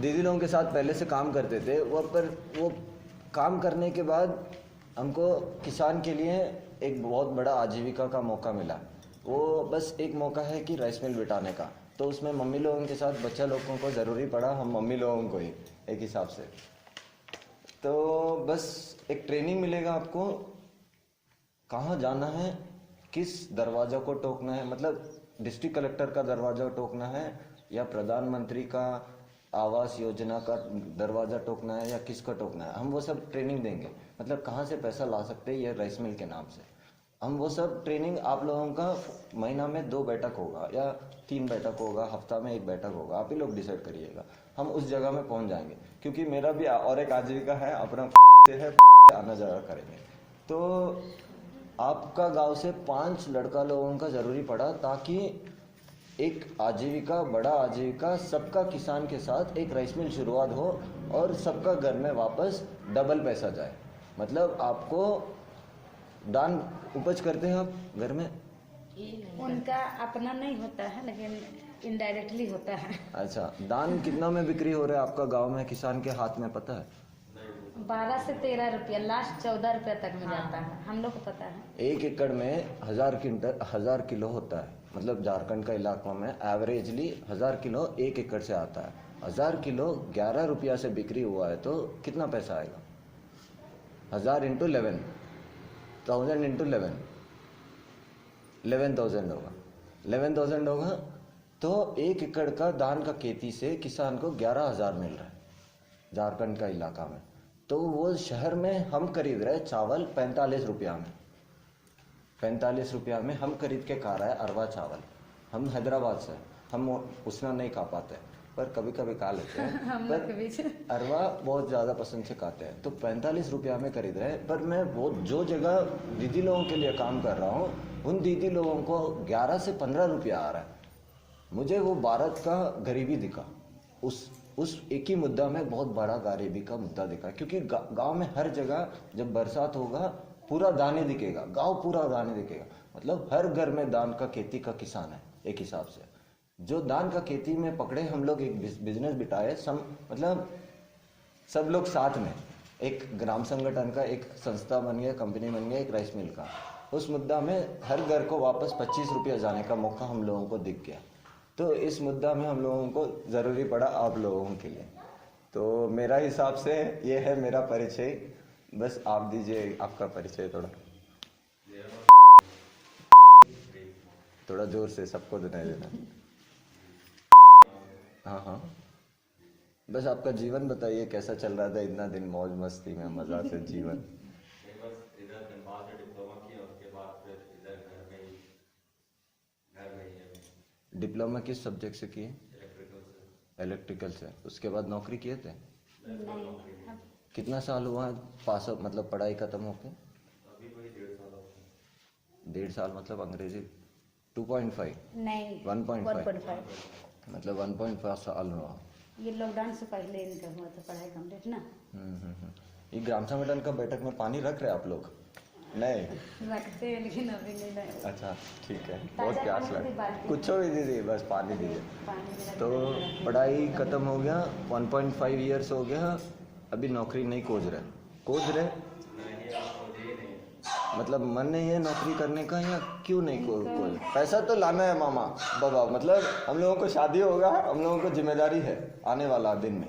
दीदी लोगों के साथ पहले से काम करते थे वो काम करने के बाद हमको किसान के लिए एक बहुत बड़ा आजीविका का मौका मिला। वो बस एक मौका है कि राइस मिल बिठाने का, तो उसमें मम्मी लोगों के साथ बच्चा लोगों को ज़रूरी पड़ा, हम मम्मी लोगों को ही एक हिसाब से। तो बस एक ट्रेनिंग मिलेगा आपको, कहाँ जाना है, किस दरवाज़ा को टोकना है, मतलब डिस्ट्रिक्ट कलेक्टर का दरवाज़ा टोकना है या प्रधानमंत्री का आवास योजना का दरवाज़ा टोकना है या किसका टोकना है, हम वो सब ट्रेनिंग देंगे। मतलब कहाँ से पैसा ला सकते हैं ये राइस मिल के नाम से, हम वो सब ट्रेनिंग आप लोगों का महीना में 2 बैठक होगा या 3 बैठक होगा, हफ्ता में 1 बैठक होगा, आप ही लोग डिसाइड करिएगा। हम उस जगह में पहुंच जाएंगे, क्योंकि मेरा भी और एक आजीविका है अपना से है, आना जाना करेंगे। तो आपका गांव से 5 लड़का लोगों का ज़रूरी पड़ा, ताकि एक आजीविका, बड़ा आजीविका, सबका किसान के साथ एक राइस मिल शुरुआत हो और सबका घर में वापस डबल पैसा जाए। मतलब आपको दान उपज करते हैं आप घर में? उनका अपना नहीं होता है, लेकिन इनडायरेक्टली होता है। अच्छा दान कितना में बिक्री हो रहा है आपका गांव में किसान के हाथ में, पता है? 12 से 13 रुपया, लास्ट 14 रुपया तक में जाता है, हम लोग को पता है। 1 एकड़ में 1000 किलो होता है, मतलब झारखंड का इलाका में एवरेजली 1000 किलो 1 एकड़ से आता है। 1000 किलो 11 रुपया से बिक्री हुआ है तो कितना पैसा आएगा? 1000 इंटू 11, 1000 इंटू 11,000 होगा। 11,000 होगा तो 1 एकड़ का धान का खेती से किसान को 11,000 मिल रहा है झारखंड का इलाका में। तो वो शहर में हम खरीद रहे चावल 45 रुपया में, 45 रुपया में हम खरीद के खा रहे हैं अरवा चावल। हम हैदराबाद से, हम उसना नहीं खा पाते पर कभी कभी खा लेते हैं। हम लोग के बीच अरवा बहुत ज़्यादा पसंद से खाते हैं, तो 45 रुपया में खरीद रहे हैं। पर मैं वो जो जगह दीदी लोगों के लिए काम कर रहा हूँ, उन दीदी लोगों को 11 से 15 रुपया आ रहा है। मुझे वो भारत का गरीबी दिखा, उस एक ही मुद्दा में बहुत बड़ा गरीबी का मुद्दा दिखा, क्योंकि गांव में हर जगह जब बरसात होगा पूरा दाने दिखेगा, गांव पूरा दाने दिखेगा। मतलब हर घर में धान का खेती का किसान है एक हिसाब से। जो धान का खेती में पकड़े हम लोग एक बिजनेस बिठाए, मतलब सब लोग साथ में एक ग्राम संगठन का एक संस्था बन गया, कंपनी बन गया एक राइस मिल का। उस मुद्दा में हर घर को वापस 25 रुपया जाने का मौका हम लोगों को दिख गया। तो इस मुद्दा में हम लोगों को ज़रूरी पड़ा आप लोगों के लिए। तो मेरा हिसाब से ये है मेरा परिचय। बस आप दीजिए आपका परिचय थोड़ा जोर से सबको सुनाई देना। हाँ हाँ बस आपका जीवन बताइए कैसा चल रहा था इतना दिन मौज मस्ती में मजा से जीवन। बस इधर धनबाद से डिप्लोमा किया, उसके बाद फिर इधर घर में ही है। डिप्लोमा किस सब्जेक्ट से किए? इलेक्ट्रिकल से। इलेक्ट्रिकल से। उसके बाद नौकरी किए थे? नहीं कितना साल हुआ पास आउट, मतलब पढ़ाई खत्म होके? अभी कोई 1.5 साल हो गए। 1.5 साल मतलब अंग्रेजी 2.5? नहीं 1.5 मतलब 1.5 साल हुआ। ये लॉकडाउन से पहले इनका हुआ था पढ़ाई कंप्लीट ना। ये ग्राम संगठन का बैठक में पानी रख रहे हैं आप लोग? नहीं रखते हैं लेकिन अभी नहीं रहे। अच्छा ठीक है, बहुत ताजा प्यास पानी लग की बाल्टी कुछ भी दीजिए, बस पानी दीजिए। पानी भी रखते तो हैं। पढ़ाई खत्म हो गया, 1.5 ईयर्स हो गया, अभी नौकरी नहीं खोज रहे? मतलब मन नहीं है नौकरी करने का या क्यों नहीं? कोई पैसा तो लाना है मामा बाबा, मतलब हम लोगों को शादी होगा, हम लोगों को जिम्मेदारी है आने वाला दिन में,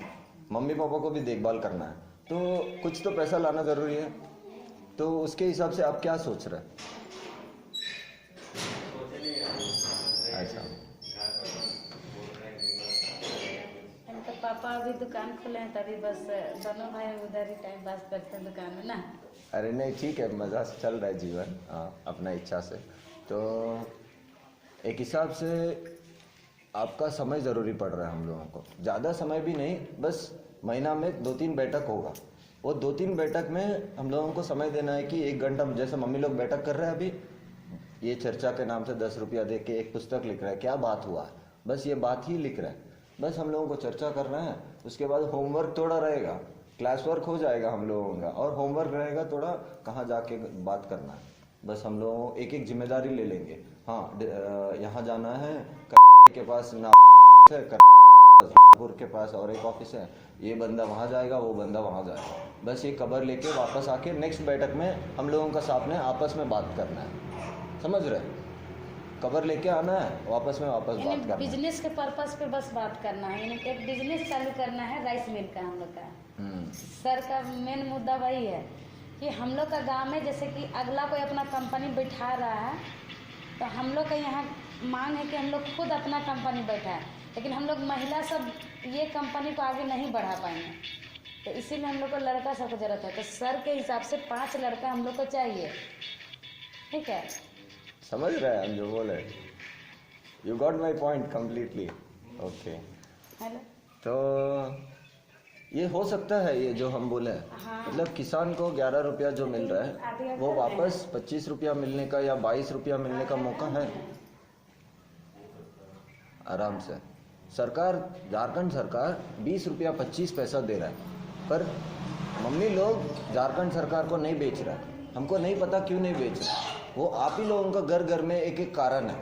मम्मी पापा को भी देखभाल करना है, तो कुछ तो पैसा लाना जरूरी है। तो उसके हिसाब से आप क्या सोच रहे हैं? अच्छा इनका पापा अभी दुकान खोले हैं तभी बस दोनों भाई उधर ही टाइम पास करते हैं दुकान में ना। अरे नहीं ठीक है, मज़ा से चल रहा है जीवन, हाँ अपना इच्छा से। तो एक हिसाब से आपका समय ज़रूरी पड़ रहा है हम लोगों को, ज़्यादा समय भी नहीं, बस महीना में 2-3 बैठक होगा, वो 2-3 बैठक में हम लोगों को समय देना है कि 1 घंटा, जैसे मम्मी लोग बैठक कर रहे हैं अभी, ये चर्चा के नाम से 10 रुपया दे के एक पुस्तक लिख रहा है, क्या बात हुआ, बस ये बात ही लिख रहा है, बस हम लोगों को चर्चा कर रहे हैं। उसके बाद होमवर्क थोड़ा रहेगा, क्लास वर्क हो जाएगा हम लोगों का, और होमवर्क रहेगा थोड़ा कहाँ जाके बात करना है, बस हम लोग एक एक जिम्मेदारी ले लेंगे। हाँ यहाँ जाना है के पास ना के पास और एक ऑफिस है, ये बंदा वहाँ जाएगा, वो बंदा वहाँ जाएगा, बस ये खबर लेके वापस आके नेक्स्ट बैठक में हम लोगों का साथ में आपस में बात करना है, समझ रहे? खबर लेके आना है, वापस में वापस बात करना है। बिजनेस के पर्पस पे बस बात करना है, यानी एक बिजनेस चालू करना है राइस मिल का हम लोग का। सर का मेन मुद्दा वही है कि हम लोग का गांव में जैसे कि अगला कोई अपना कंपनी बैठा रहा है, तो हम लोग का यहाँ मांग है कि हम लोग खुद अपना कंपनी बैठाएं, लेकिन हम लोग महिला सब ये कंपनी को आगे नहीं बढ़ा पाएंगे, तो इसीलिए हम लोग को लड़का सबको जरूरत है। तो सर के हिसाब से 5 लड़का हम लोग को चाहिए, ठीक है? समझ रहे हैं हम जो बोले? You got my point completely, okay. Hello, तो ये हो सकता है, ये जो हम बोले, हाँ। मतलब किसान को 11 रुपया जो मिल रहा है वो वापस 25 रुपया मिलने का या 22 रुपया मिलने का मौका है आराम से। सरकार, झारखंड सरकार 20 रुपया 25 पैसा दे रहा है, पर मम्मी लोग झारखंड सरकार को नहीं बेच रहा है। हमको नहीं पता क्यों नहीं बेच रहा, वो आप ही लोगों का घर घर में एक एक कारण है,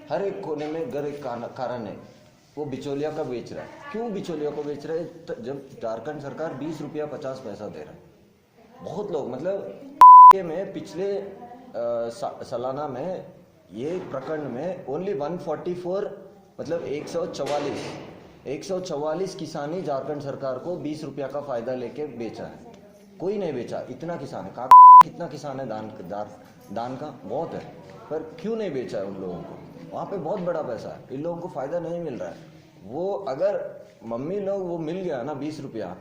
हर एक कोने में घर एक कारण है, वो बिचौलिया का बेच रहा है। क्यों बिचौलिया को बेच रहा है? जब झारखंड सरकार 20 रुपया 50 पैसा दे रहा है, बहुत लोग मतलब में पिछले सालाना में ये प्रखंड में ओनली 144 मतलब 144 किसानी झारखंड सरकार को 20 रुपया का फायदा लेके बेचा है। कोई नहीं बेचा, इतना किसान है, कितना किसान है दान का बहुत है, पर क्यों नहीं बेचा है उन लोगों को? वहाँ पे बहुत बड़ा पैसा है, इन लोगों को फायदा नहीं मिल रहा है। वो अगर मम्मी लोग वो मिल गया ना 20 रुपया,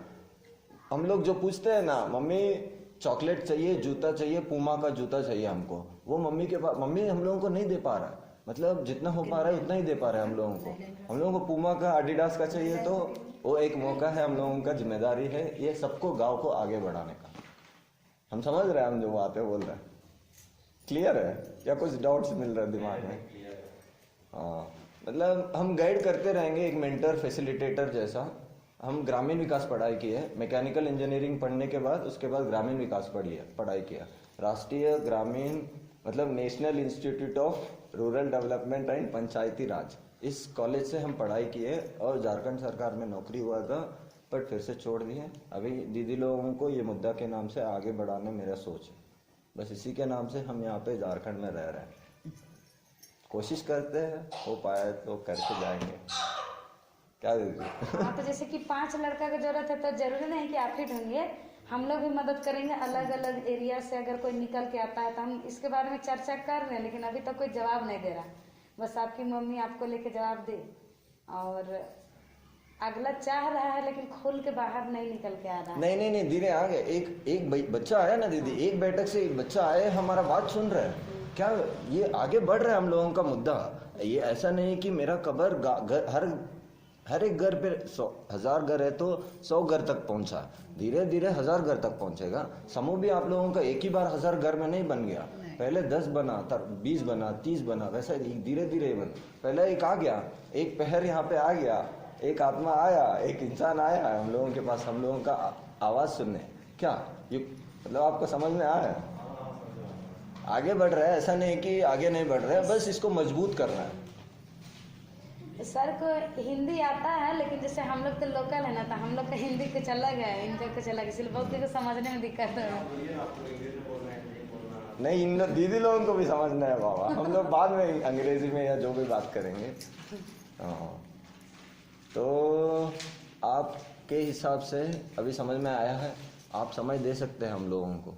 हम लोग जो पूछते हैं ना, मम्मी चॉकलेट चाहिए, जूता चाहिए, पूमा का जूता चाहिए हमको, वो मम्मी के पास, मम्मी हम लोगों को नहीं दे पा रहा है, मतलब जितना हो पा रहा है उतना ही दे पा रहे हैं हम लोगों को। हम लोगों को पूमा का, एडिडास का चाहिए, तो वो एक मौका है, हम लोगों का जिम्मेदारी है ये सबको, गांव को आगे बढ़ाने का। हम समझ रहे हैं हम जो बातें बोल रहे हैं, क्लियर है या कुछ डाउट्स मिल रहा है दिमाग में? हाँ, मतलब हम गाइड करते रहेंगे, एक मेंटर फैसिलिटेटर जैसा। हम ग्रामीण विकास पढ़ाई की है, मैकेनिकल इंजीनियरिंग पढ़ने के बाद उसके बाद ग्रामीण विकास पढ़ाई किया, राष्ट्रीय ग्रामीण मतलब national institute of rural development and Panchayati Raj, इस कॉलेज से हम पढ़ाई किए और झारखंड सरकार में नौकरी हुआ था, पर फिर से छोड़ दिए। अभी दीदी लोगों को ये मुद्दा के नाम से आगे बढ़ाने मेरा सोच है, बस इसी के नाम से हम यहाँ पे झारखंड में रह रहे हैं, कोशिश करते हैं, हो पाए तो करके जाएंगे। क्या दीदी? हाँ, तो जैसे कि 5 लड़का की जरूरत है, तो जरूरी नहीं कि आप ही ढूंढिए, हम लोग भी मदद करेंगे। अलग अलग एरिया से अगर कोई निकल के आता है तो हम इसके बारे में चर्चा कर रहे हैं, लेकिन अभी तक कोई जवाब नहीं दे रहा। बस आपकी मम्मी आपको लेके जवाब दे, और अगला चाह रहा है लेकिन खुल के बाहर नहीं निकल के आ रहा है। नहीं धीरे आ गए। एक बच्चा आया ना दीदी, एक बैठक से एक बच्चा आया, हमारा बात सुन रहा है। क्या ये आगे बढ़ रहा है हम लोगों का मुद्दा। ये ऐसा नहीं कि मेरा कबर हर एक घर पे 1000 घर है तो 100 घर तक पहुंचा, धीरे धीरे 1000 घर तक पहुंचेगा। समूह भी आप लोगों का एक ही बार 1000 घर में नहीं बन गया, पहले 10 बना, 20 बना, 30 बना, वैसा धीरे धीरे बन। पहले एक आ गया, एक पहर यहाँ पे आ गया, एक आत्मा आया, एक इंसान आया है हम लोगों के पास, हम लोगों का आवाज सुनने। क्या ये मतलब आपको समझ में आया है? आगे बढ़ रहा है, ऐसा नहीं कि आगे नहीं बढ़ रहा है, बस इसको मजबूत करना है। सर को हिंदी आता है लेकिन जैसे हम लोग तो लोकल है ना, तो हम लोग का हिंदी को चला गया, इनका को चला गया, इसलिए बहुत को समझने में दिक्कत है। नहीं, इन दीदी लोगों को भी समझना है बाबा, हम लोग बाद में अंग्रेजी में या जो भी बात करेंगे। तो आपके हिसाब से अभी समझ में आया है? आप समझ दे सकते हैं हम लोगों को?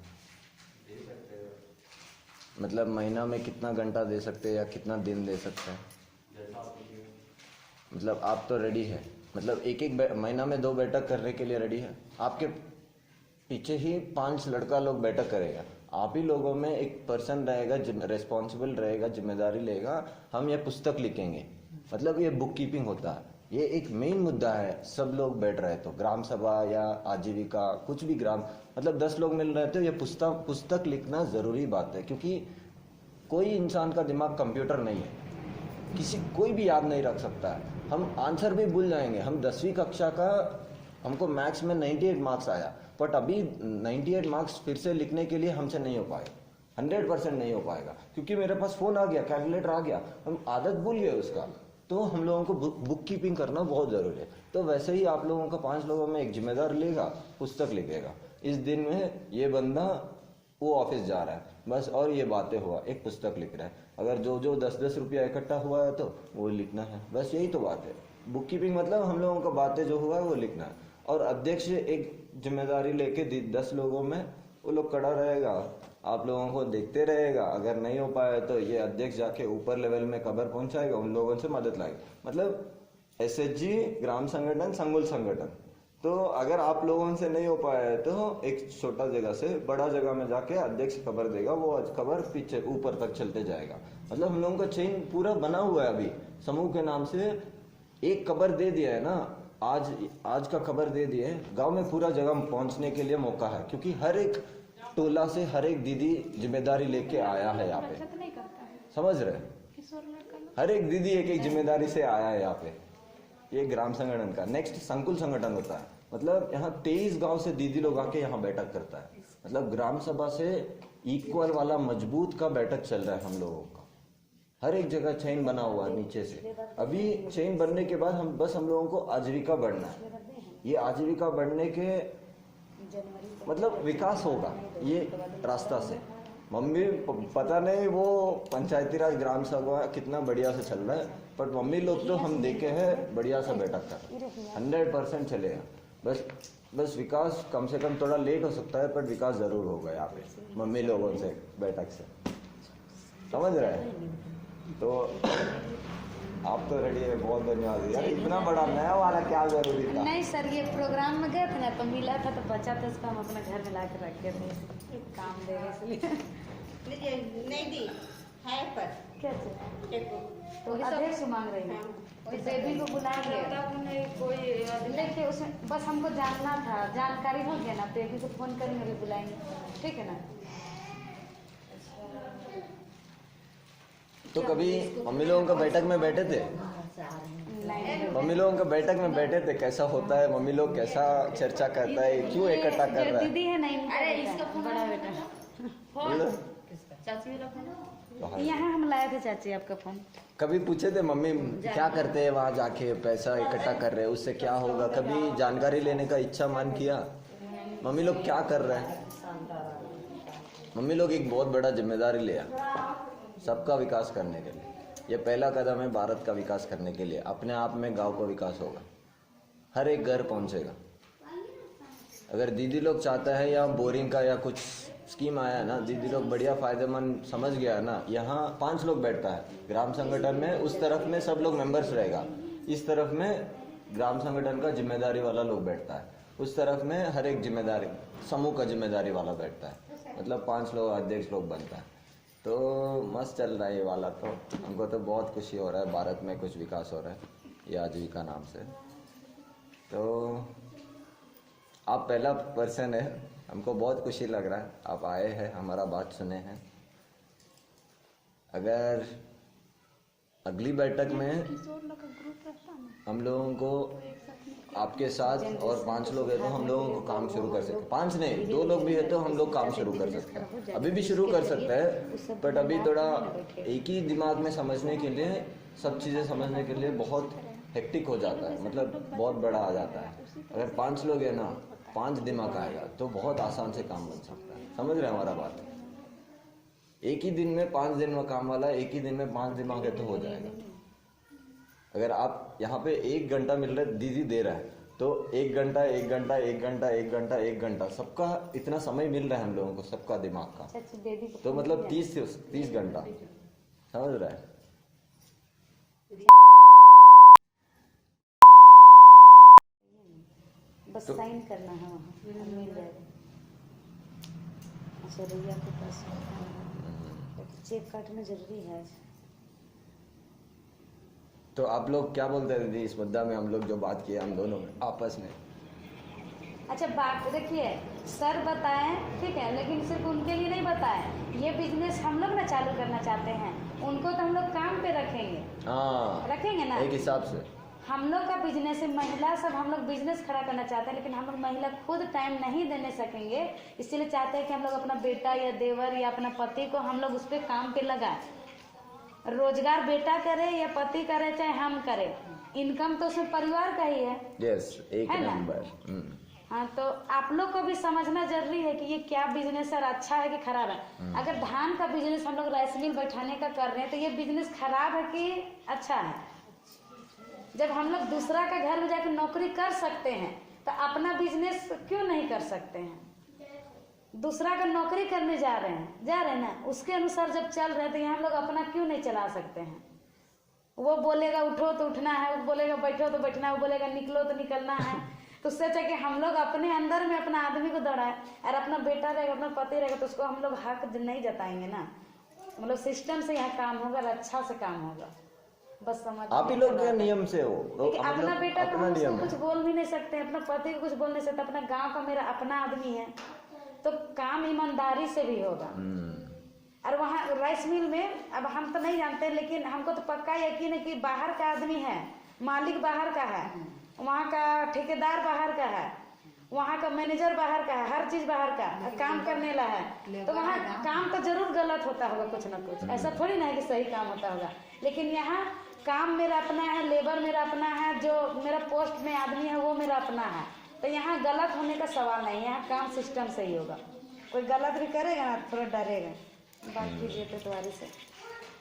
मतलब महीना में कितना घंटा दे सकते हैं या कितना दिन दे सकते हैं? मतलब आप तो रेडी है, मतलब एक महीना में 2 बैठक करने के लिए रेडी है? आपके पीछे ही 5 लड़का लोग बैठक करेगा, आप ही लोगों में एक पर्सन रहेगा, रिस्पॉन्सिबल रहेगा, जिम्मेदारी लेगा, हम ये पुस्तक लिखेंगे। मतलब ये बुक कीपिंग होता है, ये एक मेन मुद्दा है। सब लोग बैठ रहे तो ग्राम सभा या आजीविका कुछ भी ग्राम, मतलब 10 लोग मिल रहे थे, ये पुस्तक लिखना जरूरी बात है। क्योंकि कोई इंसान का दिमाग कंप्यूटर नहीं है, कोई भी याद नहीं रख सकता है। हम आंसर भी भूल जाएंगे। हम 10वीं कक्षा का, हमको मैथ्स में 98 मार्क्स आया, बट अभी 98 मार्क्स फिर से लिखने के लिए हमसे नहीं हो पाएगा, 100% नहीं हो पाएगा, क्योंकि मेरे पास फोन आ गया, कैलकुलेटर आ गया, हम आदत भूल गए उसका। तो हम लोगों को बुक कीपिंग करना बहुत जरूरी है। तो वैसे ही आप लोगों का 5 लोगों में एक जिम्मेदार लेगा, पुस्तक लिखेगा, इस दिन में ये बंदा वो ऑफिस जा रहा है बस, और ये बातें हुआ, एक पुस्तक लिख रहा है। अगर जो 10-10 रुपया इकट्ठा हुआ है तो वो लिखना है, बस यही तो बात है। बुक कीपिंग मतलब हम लोगों का बातें जो हुआ है वो लिखना है। और अध्यक्ष एक जिम्मेदारी लेके 10 लोगों में वो लोग खड़ा रहेगा, आप लोगों को देखते रहेगा। अगर नहीं हो पाया तो ये अध्यक्ष जाके ऊपर लेवल में खबर पहुंचाएगा, उन लोगों से मदद लाएगा। मतलब SHG ग्राम संगठन, संकुल संगठन। तो अगर आप लोगों से नहीं हो पाया है तो एक छोटा जगह से बड़ा जगह में जाके अध्यक्ष खबर देगा, वो खबर पीछे ऊपर तक चलते जाएगा। मतलब हम लोगों का चेन पूरा बना हुआ है। अभी समूह के नाम से एक खबर दे दिया है ना, आज का खबर दे दिए, गांव में पूरा जगह पहुंचने के लिए मौका है। क्योंकि हर एक टोला से हर एक दीदी जिम्मेदारी लेके आया है यहाँ पे, समझ रहे? हर एक दीदी एक जिम्मेदारी से आया है यहाँ पे। ये ग्राम संगठन का नेक्स्ट संकुल संगठन होता है। मतलब यहाँ 23 गांव से दीदी लोग आके यहाँ बैठक करता है। मतलब ग्राम सभा से इक्वल वाला मजबूत का बैठक चल रहा है हम लोगों का। हर एक जगह चेन बना हुआ है नीचे से। अभी चेन बनने के बाद हम लोगों को आजीविका बढ़ना है। ये आजीविका बढ़ने के मतलब विकास होगा ये रास्ता से। मम्मी पता नहीं वो पंचायती राज ग्राम सभा कितना बढ़िया से चल रहा है, पर मम्मी लोग तो हम देखे हैं बढ़िया सा बैठक कर 100% चलेगा। बस विकास कम से कम थोड़ा लेट हो सकता है, पर विकास जरूर होगा यहाँ पे मम्मी लोगों से बैठक से, समझ रहे हैं? तो आप तो रेडी है, बहुत धन्यवाद यार। इतना बड़ा नया वाला क्या जरूरी था? नहीं सर, ये प्रोग्राम में गए थे ना तो मिला था तो बचा था, इसको हम अपने घर में ला के रखे थे, काम देगा इसलिए। नहीं दी है पर क्या तो अध्यक्ष मांग रही है, बेबी को बुलाएंगे। देखिए उसमें बस हमको जानना था, जानकारी हो गया ना, बेबी को फोन करेंगे, भी बुलाएंगे, ठीक है ना? तो कभी मम्मी लोगों का बैठक में बैठे थे? मम्मी लोगों का बैठक में बैठे थे? कैसा होता है, मम्मी लोग कैसा चर्चा करता है, क्यों इकट्ठा कर रहा है? दीदी है नहीं, अरे इसका बड़ा बेटा चाची वाला फोन यहाँ हम लाए थे चाची आपका फोन। कभी पूछे थे मम्मी क्या करते हैं वहाँ जाके, पैसा इकट्ठा कर रहे हैं, उससे क्या होगा? कभी जानकारी लेने का इच्छा मन किया? मम्मी लोग क्या कर रहे हैं? मम्मी लोग एक बहुत बड़ा जिम्मेदारी लिया सबका विकास करने के लिए। ये पहला कदम है भारत का विकास करने के लिए। अपने आप में गांव का विकास होगा, हर एक घर पहुंचेगा। अगर दीदी लोग चाहता है या बोरिंग का या कुछ स्कीम आया है ना, दीदी लोग बढ़िया फायदेमंद समझ गया है ना। यहाँ 5 लोग बैठता है ग्राम संगठन में, उस तरफ में सब लोग मेंबर्स रहेगा, इस तरफ में ग्राम संगठन का जिम्मेदारी वाला लोग बैठता है, उस तरफ में हर एक जिम्मेदारी समूह का जिम्मेदारी वाला बैठता है, मतलब 5 लोग अध्यक्ष लोग बनता है। तो मस्त चल रहा है ये वाला। तो हमको तो बहुत खुशी हो रहा है, भारत में कुछ विकास हो रहा है ये आजीविका नाम से। तो आप पहला पर्सन है, हमको बहुत खुशी लग रहा है आप आए हैं, हमारा बात सुने हैं। अगर अगली बैठक में हम लोगों को आपके साथ और 5 लोग हैं तो हम लोगों को काम शुरू कर सकते हैं। 5 नहीं, 2 लोग भी है तो हम लोग काम शुरू कर सकते हैं, अभी भी शुरू कर सकते हैं। बट अभी थोड़ा एक ही दिमाग में समझने के लिए, सब चीज़ें समझने के लिए बहुत हेक्टिक हो जाता है, मतलब बहुत बड़ा आ जाता है। अगर 5 लोग है ना, 5 दिमाग आएगा तो बहुत आसान से काम बन सकता है। समझ रहे हैं हमारा बात? एक ही दिन में 5 दिन में काम वाला, एक ही दिन में 5 दिमाग है तो हो जाएगा। अगर आप यहाँ पे 1 घंटा मिल रहा है, दीदी दे रहा है, तो 1 घंटा 1 घंटा 1 घंटा 1 घंटा 1 घंटा सबका इतना समय मिल रहा है हम लोगों को, सबका दिमाग का, तो मतलब 30 घंटा। समझ रहा है? बस साइन करना है वहाँ, मिल जाएगा। अच्छा भैया के पास चेक काटना जरूरी है। तो आप लोग क्या बोलते हैं दीदी इस मुद्दा में, हम लोग जो बात किए हम दोनों में आपस में? अच्छा बात देखिए, सर बताएं ठीक है, लेकिन सिर्फ उनके लिए नहीं बताएं। ये बिजनेस हम लोग ना चालू करना चाहते हैं, उनको तो हम लोग काम पे रखेंगे। हाँ, रखेंगे ना एक हिसाब से। हम लोग का बिजनेस है, महिला सब हम लोग बिजनेस खड़ा करना चाहते हैं, लेकिन हम लोग महिला खुद टाइम नहीं देने सकेंगे। इसीलिए चाहते हैं कि हम लोग अपना बेटा या देवर या अपना पति को हम लोग उस पर काम पे लगाए। रोजगार बेटा करे या पति करे चाहे हम करें, इनकम तो उसमें परिवार का ही है। यस, एक है ना? नंबर। हाँ, तो आप लोग को भी समझना जरूरी है कि ये क्या बिजनेस है, अच्छा है कि खराब है। अगर धान का बिजनेस हम लोग राइस मिल बैठाने का कर रहे हैं तो ये बिजनेस खराब है कि अच्छा है? जब हम लोग दूसरा का घर में जाकर नौकरी कर सकते हैं तो अपना बिजनेस क्यों नहीं कर सकते हैं? दूसरा का नौकरी करने जा रहे हैं ना, उसके अनुसार जब चल रहे हैं तो यहाँ हम लोग अपना क्यों नहीं चला सकते हैं? वो बोलेगा उठो तो उठना है, वो बोलेगा बैठो तो बैठना है, वो बोलेगा निकलो तो निकलना है। तो उससे अच्छा कि हम लोग अपने अंदर में अपना आदमी को दौड़ाए, और अपना बेटा रहेगा अपना पति रहेगा तो उसको हम लोग हक नहीं जताएंगे ना। मतलब सिस्टम से यहाँ काम होगा, अच्छा से काम होगा। बस समझ आप ही लोग के नियम से हो, अपना बेटा को हम नियम कुछ बोल भी नहीं सकते, अपना पति को कुछ बोल नहीं सकते, अपना गाँव का मेरा अपना आदमी है तो काम ईमानदारी से भी होगा। और वहाँ राइस मिल में अब हम तो नहीं जानते, लेकिन हमको तो पक्का यकीन है कि बाहर का आदमी है, मालिक बाहर का है, वहाँ का ठेकेदार बाहर का है, वहाँ का मैनेजर बाहर का है, हर चीज बाहर का काम करने ला है। तो वहाँ काम तो जरूर गलत होता होगा कुछ ना कुछ, ऐसा थोड़ी ना है कि सही काम होता होगा। लेकिन यहाँ काम मेरा अपना है, लेबर मेरा अपना है, जो मेरा पोस्ट में आदमी है वो मेरा अपना है। तो यहाँ गलत होने का सवाल नहीं, यहाँ काम सिस्टम से ही होगा। कोई गलत भी करेगा ना थोड़ा डरेगा। बाकी बेटे तुम्हारी से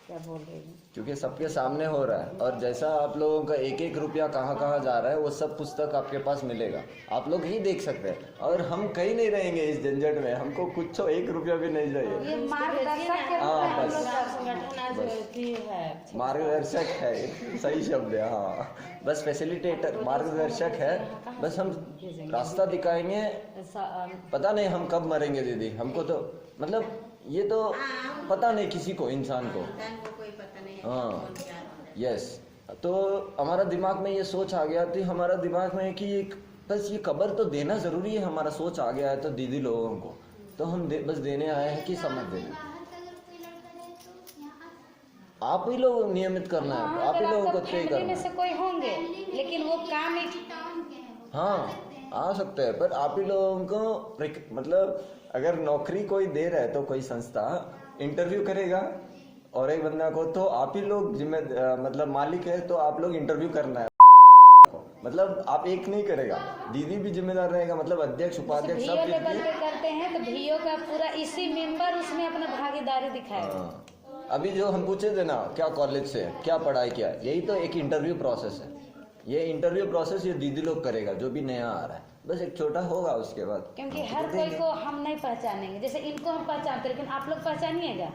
क्या बोल रही है, क्योंकि सबके सामने हो रहा है, और जैसा आप लोगों का 1-1 रुपया कहाँ कहाँ जा रहा है वो सब पुस्तक आपके पास मिलेगा, आप लोग ही देख सकते हैं। और हम कहीं नहीं रहेंगे इस झंझट में, हमको कुछ 1 रुपया भी नहीं चाहिए। ये मार्गदर्शक के रूप में हम लोग है, मार्गदर्शक है, सही शब्द है। हाँ, बस फैसिलिटेटर मार्गदर्शक है, बस हम रास्ता दिखाएंगे। पता नहीं हम कब मरेंगे दीदी, हमको तो मतलब ये तो पता नहीं किसी को, इंसान को। हाँ, यस। तो हमारा दिमाग में ये सोच आ गया थी, हमारा दिमाग में कि बस ये खबर तो देना जरूरी है, हमारा सोच आ गया है तो दीदी लोगों को, तो हम बस देने आए हैं कि समझ देंगे। आप ही लोग नियमित करना है, आप ही लोगों को तय करना में से कोई होंगे, लेकिन वो काम हाँ आ सकते हैं, पर आप ही लोगों को मतलब अगर नौकरी कोई दे रहा है तो कोई संस्था इंटरव्यू करेगा, और एक बंदा को तो आप ही लोग मतलब मालिक है तो आप लोग इंटरव्यू करना है। मतलब आप एक नहीं करेगा, दीदी भी जिम्मेदार रहेगा, मतलब अध्यक्ष उपाध्यक्ष सब लेवल पे करते हैं तो भीओ का पूरा इसी मेंबर उसमें अपना भागीदारी दिखाएगा। अभी जो हम पूछे थे ना क्या कॉलेज से क्या पढ़ाई किया, यही तो एक इंटरव्यू प्रोसेस है। ये इंटरव्यू प्रोसेस ये दीदी लोग करेगा जो भी नया आ रहा है, बस एक छोटा होगा उसके बाद। क्योंकि हर कोई को हम नहीं पहचानेंगे, जैसे इनको हम पहचानते, लेकिन आप लोग पहचानिएगा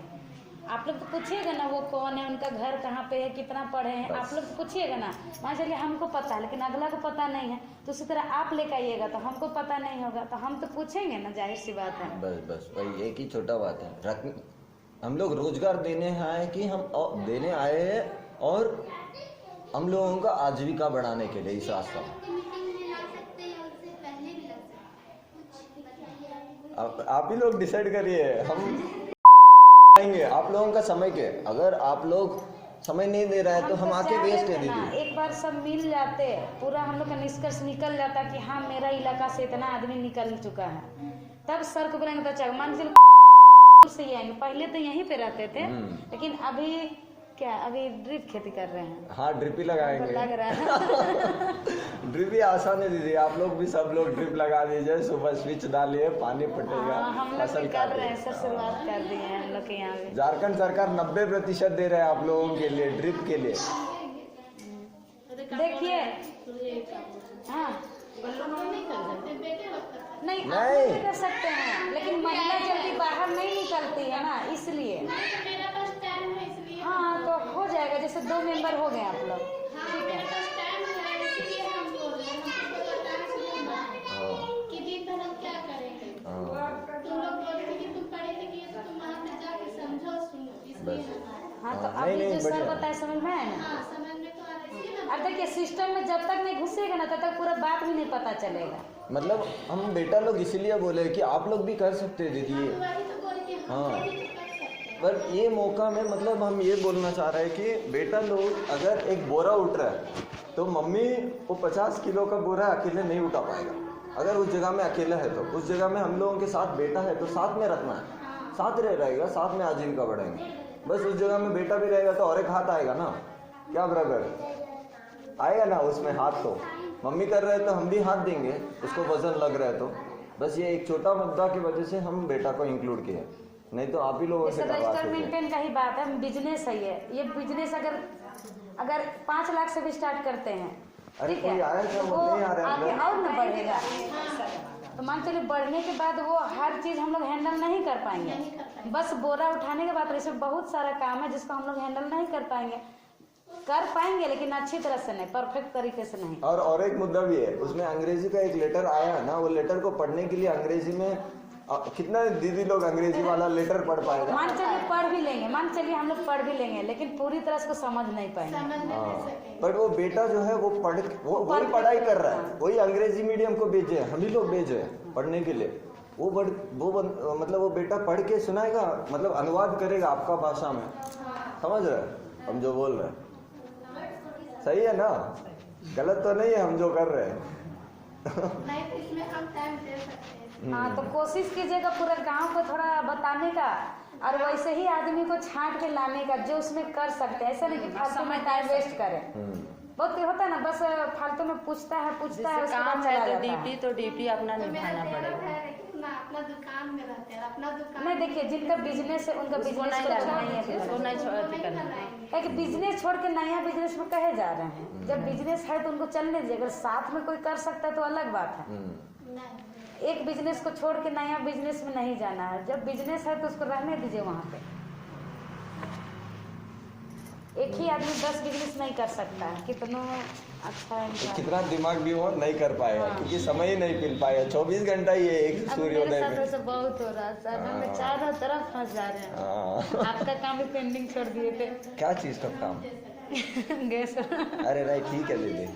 आप लोग तो पूछिएगा ना वो कौन है, उनका घर कहाँ पे है, कितना पढ़े हैं, आप लोग तो पूछिएगा ना। मान चलिए हमको पता है लेकिन अगला को पता नहीं है, तो उसी तरह आप लेकर आइएगा तो हमको पता नहीं होगा, तो हम तो पूछेंगे ना, जाहिर सी बात है। बस वही एक ही छोटा बात है, हम लोग रोजगार देने आए कि हम देने आए हैं और हम लोगों का आजीविका बढ़ाने के लिए इस रास्ता मीटिंग में ला सकते हैं, उससे पहले भी लग सकते हैं, कुछ बताइए। आप ही लोग डिसाइड करिए, हम आएंगे आप लोगों का समय के, अगर आप लोग समय नहीं दे रहे हैं तो हम आके वेस्ट दे दीजिए। एक बार सब मिल जाते, पूरा हम लोग का निष्कर्ष निकल जाता कि हाँ मेरा इलाका से इतना आदमी निकल चुका है, तब सर को बोलेंगे तो चल मान से ही आएंगे। पहले तो यहीं पे रहते थे, लेकिन अभी क्या, अभी ड्रिप खेती कर रहे हैं। हाँ ड्रिप ही लगाएंगे, लग रहा है ड्रिप ही आसान है दीदी, आप लोग भी सब लोग ड्रिप लगा दीजिए, सुबह स्विच डालिए, पानी पटेगा। हम लोग भी कर रहे हैं सर, शुरुआत कर दी है हम लोग के यहाँ भी। झारखंड सरकार 90% दे रहे हैं आप लोगों के लिए ड्रिप के लिए। देखिए हाँ नहीं आप नहीं। लोग भी कर सकते हैं, लेकिन महिला जल्दी बाहर नहीं निकलती है ना, इसलिए। मेरा पास टाइम है इसलिए। हाँ तो हो जाएगा, जैसे 2 मेंबर हो गए आप लोग, हाँ, ठीक मेरे है। पास टाइम है इसलिए हम बोल रहे हैं, हमको बताना चाहिए कि दिन भर हम क्या करेंगे। तुम लोग बोल रहे कि तुम पढ़े लिखे तो तुम वहाँ पे जाके समझो सुनो, इसलिए हाँ तो नहीं, अभी नहीं, जो सर बढ़िया। बताए समझ में आया ना। हाँ समझ में तो आ रहा है, इसलिए ना अब देखिए सिस्टम में जब तक नहीं घुसेगा ना तब तक पूरा बात भी नहीं पता चलेगा। मतलब हम बेटा लोग इसीलिए बोले कि आप लोग भी कर सकते हैं दीदी, वही तो बोल के हाँ। हम भी तो कर सकते हैं। पर ये मौका में मतलब हम ये बोलना चाह रहे हैं कि बेटा लोग अगर एक बोरा उठ रहा है तो मम्मी वो 50 किलो का बोरा अकेले नहीं उठा पाएगा। अगर उस जगह में अकेला है तो उस जगह में हम लोगों के साथ बेटा है तो साथ में रखना है, साथ रहेगा, साथ में आजीविका बढ़ेंगे। बस उस जगह में बेटा भी रहेगा तो और एक हाथ आएगा ना, क्या ब्रदर आएगा ना उसमें हाथ, तो मम्मी कर रहे हैं तो हम भी हाथ देंगे, उसको वजन लग रहा है तो। बस ये एक छोटा मुद्दा की वजह से हम बेटा को इंक्लूड किया, नहीं तो आप ही लोगों से जैसे करवा रजिस्टर सकते मेंटेन का ही बात है, बिजनेस है ये बिजनेस अगर 5 लाख से भी स्टार्ट करते हैं, अरे ठीक कोई आया है, क्या, तो वो वो नहीं आ रहे हैं आगे लोग। और न बढ़ेगा। तो मान चलिए बढ़ने के बाद वो हर चीज हम लोग हैंडल नहीं कर पाएंगे, बस बोरा उठाने के बाद इसमें बहुत सारा काम है जिसको हम लोग हैंडल नहीं कर पाएंगे, लेकिन अच्छी तरह से नहीं, परफेक्ट तरीके से नहीं। और एक मुद्दा भी है उसमें, अंग्रेजी का एक लेटर आया ना, वो लेटर को पढ़ने के लिए अंग्रेजी में कितना दीदी लोग अंग्रेजी वाला लेटर पढ़ पाएगा। मान चलिए पढ़ भी लेंगे, मान चलिए हम लोग पढ़ भी लेंगे, लेकिन पूरी तरह से समझ नहीं पाएंगे। हाँ, पर वो बेटा जो है वो वही पढ़ाई कर रहा है, वही अंग्रेजी मीडियम को भेजे, हम ही लोग भेजे पढ़ने के लिए। मतलब वो बेटा पढ़ के सुनाएगा, मतलब अनुवाद करेगा आपका भाषा में, समझ रहे हैं हम जो बोल रहे हैं, सही है ना, गलत तो नहीं है हम जो कर रहे हैं। नहीं तो इसमें हम टाइम दे सकते हैं। हाँ तो कोशिश कीजिएगा पूरा गांव को थोड़ा बताने का, और वैसे ही आदमी को छांट के लाने का जो उसमें कर सकते हैं, ऐसा नहीं कि फालतू में टाइम वेस्ट करें। बहुत होता है ना, बस फालतू में पूछता है उसके बाद काम चला है जाता तो है। ड्यूटी तो ड्यूटी अपना तो मेरा निभाना कहना पड़ेगा। है कि ना अपना दुकान में रहते हैं, अपना दुकान नहीं देखिए जिनका बिजनेस है उनका बिजनेस नहीं करना करना नहीं है, उसको नहीं छोड़ नहीं करना। बनाएंगे। एक बिजनेस छोड़ के नया बिजनेस में कहे जा रहे हैं। जब बिजनेस है तो उनको चलने दीजिए, अगर साथ में कोई कर सकता है तो अलग बात है। नहीं एक बिजनेस को छोड़ के नया बिजनेस में नहीं जाना है, जब बिजनेस है तो उसको रहने दीजिए वहाँ पे। एक ही आदमी 10 बिजनेस नहीं कर सकता है, कितना अच्छा है इनका। कितना दिमाग भी हो नहीं कर पाएगा, क्योंकि समय ही नहीं मिल पाएगा, 24 घंटा ही है एक अब मेरे सूर्योदय साथ में। ऐसा बहुत हो रहा है सर, हम चारों तरफ फंस जा रहे हैं। हाँ। आपका काम भी पेंडिंग छोड़ दिए थे। क्या चीज का काम? गैस अरे नहीं ठीक है दीदी,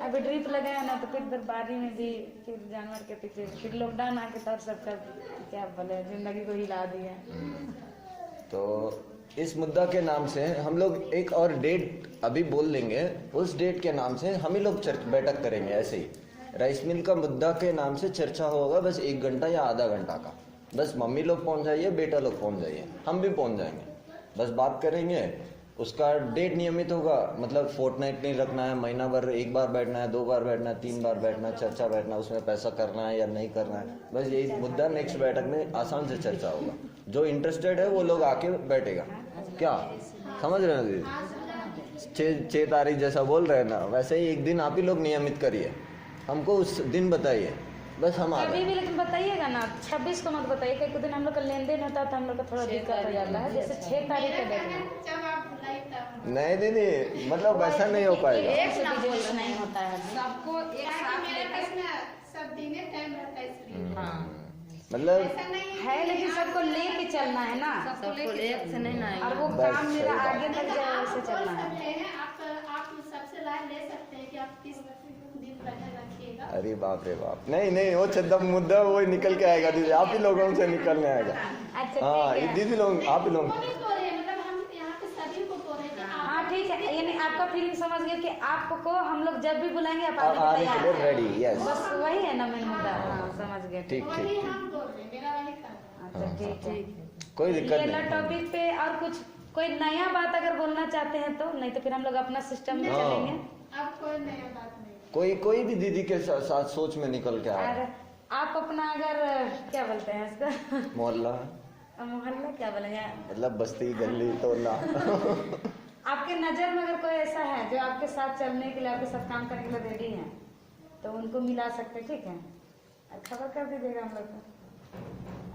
अभी ड्रिप लगाया ना तो फिर बर्बादी में भी, फिर जानवर के पीछे, फिर लॉकडाउन आके तब सबका क्या बोले जिंदगी को हिला दिया। तो इस मुद्दा के नाम से हम लोग एक और डेट अभी बोल देंगे, उस डेट के नाम से हम ही लोग बैठक करेंगे। ऐसे ही राइस मिल का मुद्दा के नाम से चर्चा होगा, बस 1 घंटा या आधा घंटा का। बस मम्मी लोग पहुंच जाइए, बेटा लोग पहुंच जाइए, हम भी पहुंच जाएंगे, बस बात करेंगे। उसका डेट नियमित होगा, मतलब फोर्टनाइट नहीं रखना है, महीना भर 1 बार बैठना है, 2 बार बैठना है, 3 बार बैठना है, चर्चा बैठना, उसमें पैसा करना है या नहीं करना है, बस यही मुद्दा नेक्स्ट बैठक में आसान से चर्चा होगा। जो इंटरेस्टेड है वो लोग आके बैठेगा, क्या समझ रहे हैं दीदी? 6 तारीख जैसा बोल रहे हैं ना, वैसे ही एक दिन आप ही लोग नियमित करिए, हमको उस दिन बताइए बस हम आ कभी गए। भी, लेकिन बताइएगा ना 26 को मत बताइए, कई दिन हम लोग का लेन देन होता है तो हम लोग का थोड़ा दिक्कत हो जाता है। जैसे 6 तारीख का देखना। जब आप बुलाई तब नहीं दीदी, मतलब वैसा नहीं हो पाएगा। एक ना कुछ नहीं होता है। सबको एक साथ मेरे लेकर पास ना सब दिन टाइम रहता है इसलिए हाँ मतलब ऐसा नहीं है, लेकिन सबको लेके चलना है ना, सबको एक से नहीं ना और वो बस काम मेरा सही बात। आगे तक जाए आप वैसे बोल चलना है। सकते हैं, आप सबसे राय ले सकते हैं कि आप किस दिन पहले रखिएगा। अरे बाप रे बाप, नहीं वो चद्दा मुद्दा वो निकल के आएगा दीदी, आप ही लोगों से निकलने आएगा। अच्छा हाँ ठीक है। दीदी लोग, आप ही लोग। वो भी बोल रहे हैं, मतलब हम यहाँ पे सभी को बोल रहे हैं कि हाँ ठीक है, यानी आपका फीलिंग समझ गया कि आपको हम लोग जब भी बुलाएंगे आप आने आने के के तैयार लिए हैं। Ready, yes. बस वही है ना मेन मुद्दा। हाँ समझ गए। ठीक आप ठीक वही ठीक, हम बोल रहे हैं, मेरा वही काम है। अच्छा ठीक है, कोई दिक्कत ये लो नहीं। टॉपिक पे और कुछ कोई नया बात अगर बोलना चाहते हैं तो, नहीं तो फिर हम लोग अपना सिस्टम में हाँ। चलेंगे। अब कोई नया बात नहीं। कोई भी दीदी के साथ सोच में निकल के और आया। आप अपना अगर क्या बोलते हैं इसका मोहल्ला मोहल्ला क्या बोलेंगे, मतलब बस्ती गली टोला। आपके नजर में अगर कोई ऐसा है जो आपके साथ चलने के लिए, आपके साथ काम करने के लिए रेडी है तो उनको मिला सकते हैं, ठीक है। और खबर कर दीजिएगा हम लोग को।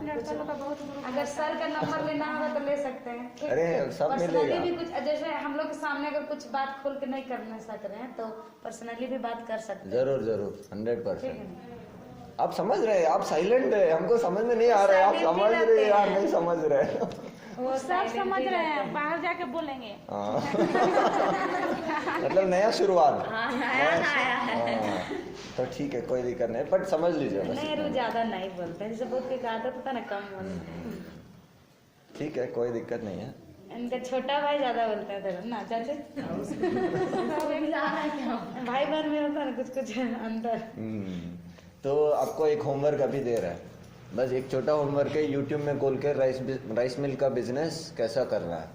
लड़का लोग का बहुत अगर सर का नंबर लेना होगा तो ले सकते हैं, ठीक है? अरे, सब पर्सनली मिलेगा। भी कुछ, जैसे हम लोग के सामने अगर कुछ बात खोल के नहीं करना सक रहे हैं तो पर्सनली भी बात कर सकते हैं, जरूर जरूर, ठीक है 100%। ना? आप समझ रहे हैं, आप साइलेंट है, हमको समझ में नहीं आ रहा है, आप Silent ही समझ रहे रहते हैं यार, हैं। नहीं समझ रहे। वो सब silent समझ ही रहे रहते हैं, बाहर जाके बोलेंगे। हाँ। मतलब नया शुरुआत। हाँ नया नया है। हाँ, तो ठीक है, कोई दिक्कत नहीं, बट समझ लीजिए बस नहीं, इतना। रू ज्यादा नहीं बोलते हैं, जैसे बहुत की आदत होता है ना कम बोलते हैं। ठीक है, कोई दिक्कत नहीं है। इनका छोटा भाई ज्यादा बोलते हैं इधर ना चाचे। भाई बहन में होता है ना कुछ कुछ अंतर। तो आपको एक होमवर्क अभी दे रहा है, बस एक छोटा होमवर्क है, यूट्यूब में खोल के राइस मिल का बिजनेस कैसा करना है।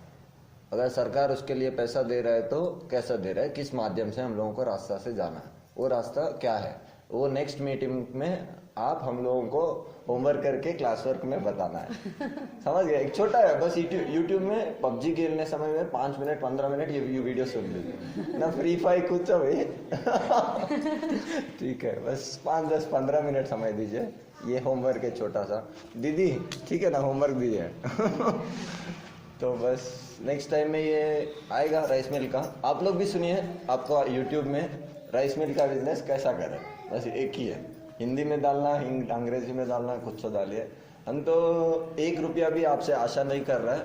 अगर सरकार उसके लिए पैसा दे रहा है तो कैसा दे रहा है, किस माध्यम से हम लोगों को रास्ता से जाना है, वो रास्ता क्या है, वो नेक्स्ट मीटिंग में आप हम लोगों को होमवर्क करके क्लास वर्क में बताना है। समझ गए, एक छोटा है, बस यूट्यूब में पबजी खेलने समय में 5 मिनट 15 मिनट ये वीडियो सुन लीजिए ना, फ्री फायर कुछ भी। ठीक है, बस 5, 10, 15 मिनट समय दीजिए, ये होमवर्क है छोटा सा। दीदी ठीक है ना, होमवर्क दीजिए। तो बस नेक्स्ट टाइम में ये आएगा राइस मिल का, आप लोग भी सुनिए, आपको यूट्यूब में राइस मिल का बिजनेस कैसा करें, बस एक ही है, हिंदी में डालना, अंग्रेजी में डालना, कुछ तो डालिए। हम तो 1 रुपया भी आपसे आशा नहीं कर रहे हैं,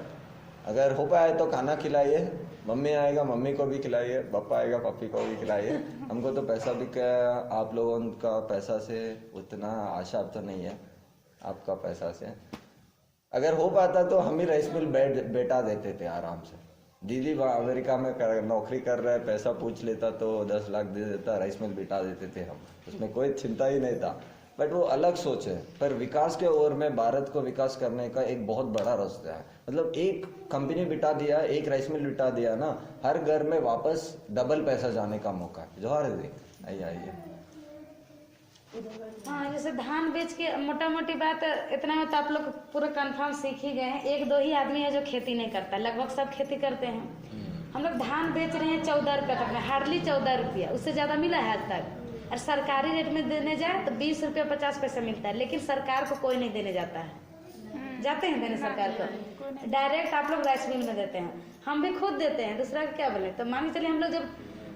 अगर हो पाए तो खाना खिलाइए, मम्मी आएगा मम्मी को भी खिलाइए, पापा आएगा पापी को भी खिलाइए। हमको तो पैसा भी क्या, आप लोगों का पैसा से उतना आशा तो नहीं है, आपका पैसा से। अगर हो पाता तो हम ही राइस मिल बैठा देते थे आराम से। दीदी अमेरिका में नौकरी कर रहा है, पैसा पूछ लेता तो 10 लाख दे देता, राइस मिल बिठा देते थे हम, उसमें कोई चिंता ही नहीं था। बट वो अलग सोच है, पर विकास के ओर में भारत को विकास करने का एक बहुत बड़ा रास्ता है। मतलब एक कंपनी बिठा दिया, एक राइस मिल बिठा दिया ना, हर घर में वापस डबल पैसा जाने का मौका है। जोहार दीदी, आइए। हाँ, जैसे धान बेच के मोटा मोटी बात इतना में तो आप लोग पूरा कंफर्म सीख ही गए हैं। 1-2 ही आदमी है जो खेती नहीं करता, लगभग सब खेती करते हैं। हम लोग धान बेच रहे हैं 14 रुपये तक में, हार्डली 14 रुपया, उससे ज़्यादा मिला है आज तक। और सरकारी रेट में देने जाए तो 20 रुपये 50 पैसे मिलता है, लेकिन सरकार को कोई नहीं देने जाता है। जाते हैं देने सरकार को, डायरेक्ट आप लोग राइस मिल में देते हैं, हम भी खुद देते हैं, दूसरा क्या बोले। तो मान के चलिए हम लोग जब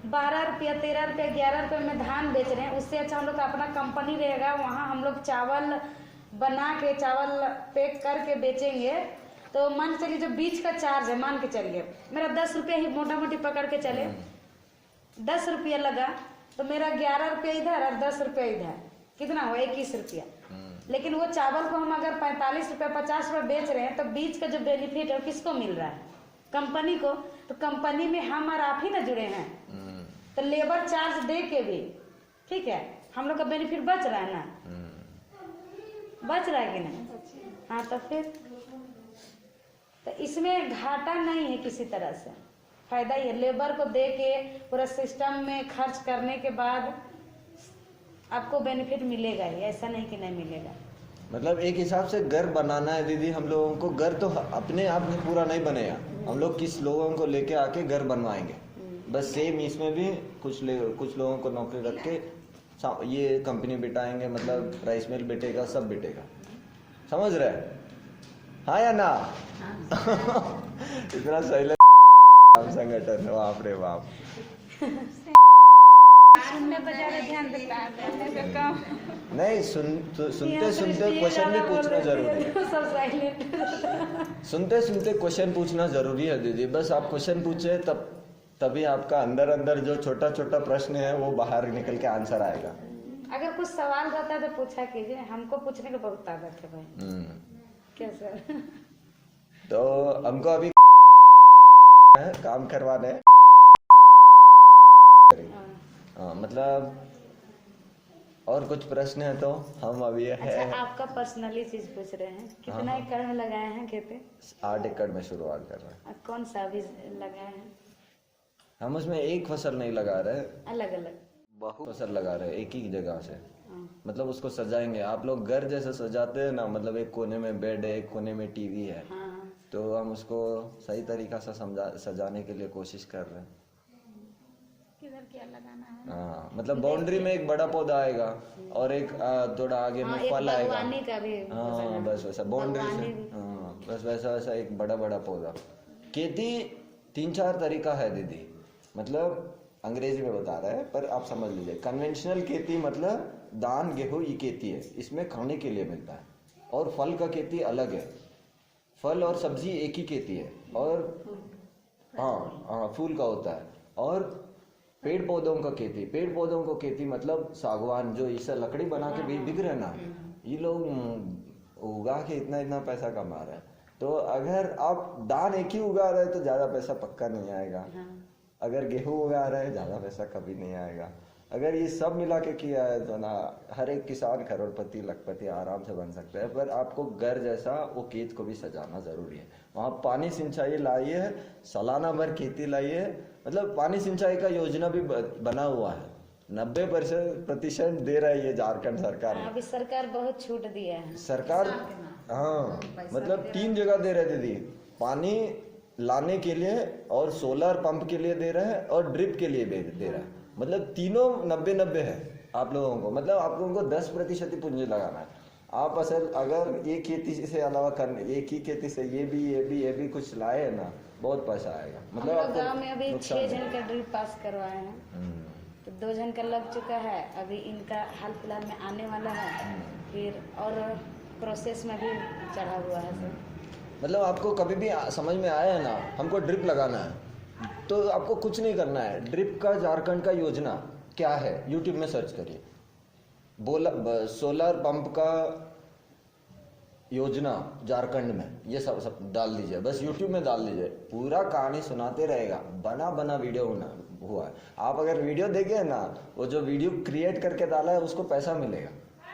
12 रुपया 13 रुपया 11 रुपये में धान बेच रहे हैं, उससे अच्छा हम लोग का अपना कंपनी रहेगा, वहाँ हम लोग चावल बना के चावल पैक करके बेचेंगे। तो मान के चलिए जो बीच का चार्ज है, मान के चलिए मेरा 10 रुपया ही मोटा मोटी पकड़ के चले, 10 रुपया लगा तो मेरा 11 रुपया इधर और 10 रुपया इधर, कितना हुआ 21 रुपया। लेकिन वो चावल को हम अगर 45 रुपया 50 रुपया बेच रहे हैं तो बीच का जो बेनिफिट है किसको मिल रहा है, कंपनी को। तो कंपनी में हम और आप ही ना जुड़े हैं, तो लेबर चार्ज दे के भी ठीक है हम लोग का बेनिफिट बच रहा है ना, बच रहा है कि नहीं। हाँ तो फिर तो इसमें घाटा नहीं है, किसी तरह से फायदा ही है। लेबर को दे के पूरा सिस्टम में खर्च करने के बाद आपको बेनिफिट मिलेगा ही, ऐसा नहीं कि नहीं मिलेगा। मतलब एक हिसाब से घर बनाना है दीदी हम लोगों को, घर तो अपने आप में पूरा नहीं बनेगा, हम लोग किस लोगों को लेके आके घर बनवाएंगे। बस सेम इसमें भी कुछ लोगों को नौकरी रख के ये कंपनी बिठाएंगे, मतलब राइस मिल बिटेगा, सब बिटेगा। समझ रहे? हाँ या ना? इतना सही संगठन, बाप रे बाप। सुनने पर ज्यादा ध्यान देता है, बोलने पे कम। नहीं, सुनते सुनते क्वेश्चन भी पूछना जरूरी है। सब साइलेंट। सुनते सुनते क्वेश्चन पूछना जरूरी है दीदी। बस आप क्वेश्चन पूछे तभी आपका अंदर अंदर जो छोटा छोटा प्रश्न है वो बाहर निकल के आंसर आएगा। अगर कुछ सवाल रहता है तो पूछा कीजिए, हमको पूछने की बहुत आदत है भाई। क्या सर? तो हमको अभी काम करवाना है। मतलब और कुछ प्रश्न है तो हम अभी है। अच्छा, आपका पर्सनली चीज पूछ रहे हैं, कितना एकड़ में लगाए हैं खेती? 8 एकड़ में शुरुआत कर रहे हैं। कौन सा अभी लगाए हैं? हम उसमें एक फसल नहीं लगा रहे, अलग अलग बहुत फसल लगा रहे हैं एक ही जगह से। मतलब उसको सजाएंगे, आप लोग घर जैसे सजाते हैं ना, मतलब एक कोने में बेड है, एक कोने में टीवी है, तो हम उसको सही तरीका से सजाने के लिए कोशिश कर रहे हैं। किधर क्या लगाना है? हाँ, मतलब बाउंड्री में एक बड़ा पौधा आएगा और एक थोड़ा आगे में फल आएगा। बागवानी का भी हाँ, बस वैसा बाउंड्री से, हाँ बस वैसा वैसा एक बड़ा बड़ा पौधा। खेती 3-4 तरीका है दीदी, मतलब अंग्रेजी में बता रहा है पर आप समझ लीजिए। कन्वेंशनल खेती मतलब धान गेहूं ये खेती है, इसमें खाने के लिए मिलता है। और फल का खेती अलग है, फल और सब्जी एक ही खेती है। और हाँ फूल का होता है। और पेड़ पौधों का खेती मतलब सागवान, जो इसे लकड़ी बना के भी बिक रहे ना, ये लोग उगा के इतना पैसा कमा रहे हैं। तो अगर आप धान एक ही उगा रहे हैं तो ज्यादा पैसा पक्का नहीं आएगा। अगर गेहूं उगा रहे हैं ज्यादा पैसा कभी नहीं आएगा। अगर ये सब मिला के किया है तो ना हर एक किसान करोड़पति लखपति आराम से बन सकता है। पर आपको घर जैसा वो खेत को भी सजाना जरूरी है। वहाँ पानी सिंचाई लाइए, सालाना भर खेती लाइए, मतलब पानी सिंचाई का योजना भी बना हुआ है। 90% दे रहा है ये झारखंड सरकार। अभी सरकार बहुत छूट दिया है सरकार। हाँ, मतलब 3 जगह दे रहे दीदी, पानी लाने के लिए और सोलर पंप के लिए दे रहा है और ड्रिप के लिए दे रहा है। मतलब तीनों 90-90 है आप लोगों को। मतलब आप लोगों को 10% पूंजी लगाना है। आप असल अगर एक खेती से अलावा करने, एक ही खेती से ये भी कुछ लाए है ना, बहुत पैसा आएगा। मतलब हम गाँव में अभी 6 जन का ड्रिप पास करवाए हैं, तो 2 जन का लग चुका है। अभी इनका हाल फिलहाल में आने वाला है, फिर और प्रोसेस में भी चढ़ा हुआ है सर। मतलब आपको कभी भी समझ में आया है ना, हमको ड्रिप लगाना है, तो आपको कुछ नहीं करना है। ड्रिप का झारखंड का योजना क्या है, यूट्यूब में सर्च करिए। सोलर पंप का योजना झारखंड में, ये सब डाल दीजिए, बस यूट्यूब में डाल दीजिए। पूरा कहानी सुनाते रहेगा, बना वीडियो हुआ है। आप अगर वीडियो देखे ना, वो जो वीडियो क्रिएट करके डाला है उसको पैसा मिलेगा,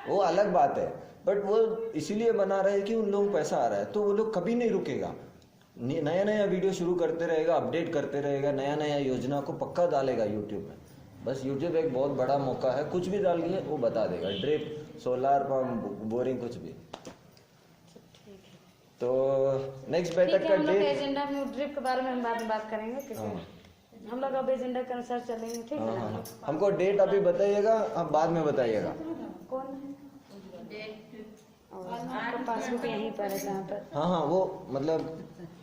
वो अलग बात है। बट वो इसीलिए बना रहे हैं कि उन लोगों को पैसा आ रहा है, तो वो लोग कभी नहीं रुकेगा। नया वीडियो शुरू करते रहेगा, अपडेट करते रहेगा, नया योजना को पक्का डालेगा यूट्यूब में। बस यूट्यूब एक बहुत बड़ा मौका है, कुछ भी डालिए वो बता देगा। ड्रिप, सोलर पंप, बोरिंग, कुछ भी। तो नेक्स्ट बैठक का डेट, एजेंडा में ड्रिप के बारे में हम बाद में बात करेंगे, क्योंकि हम लोग अब एजेंडा के अनुसार चलेंगे, ठीक है ना? हमको डेट अभी बताइएगा, आप बाद में बताइएगा। कौन है? आपका पासबुक यहीं पर है जहाँ पर? हाँ, वो मतलब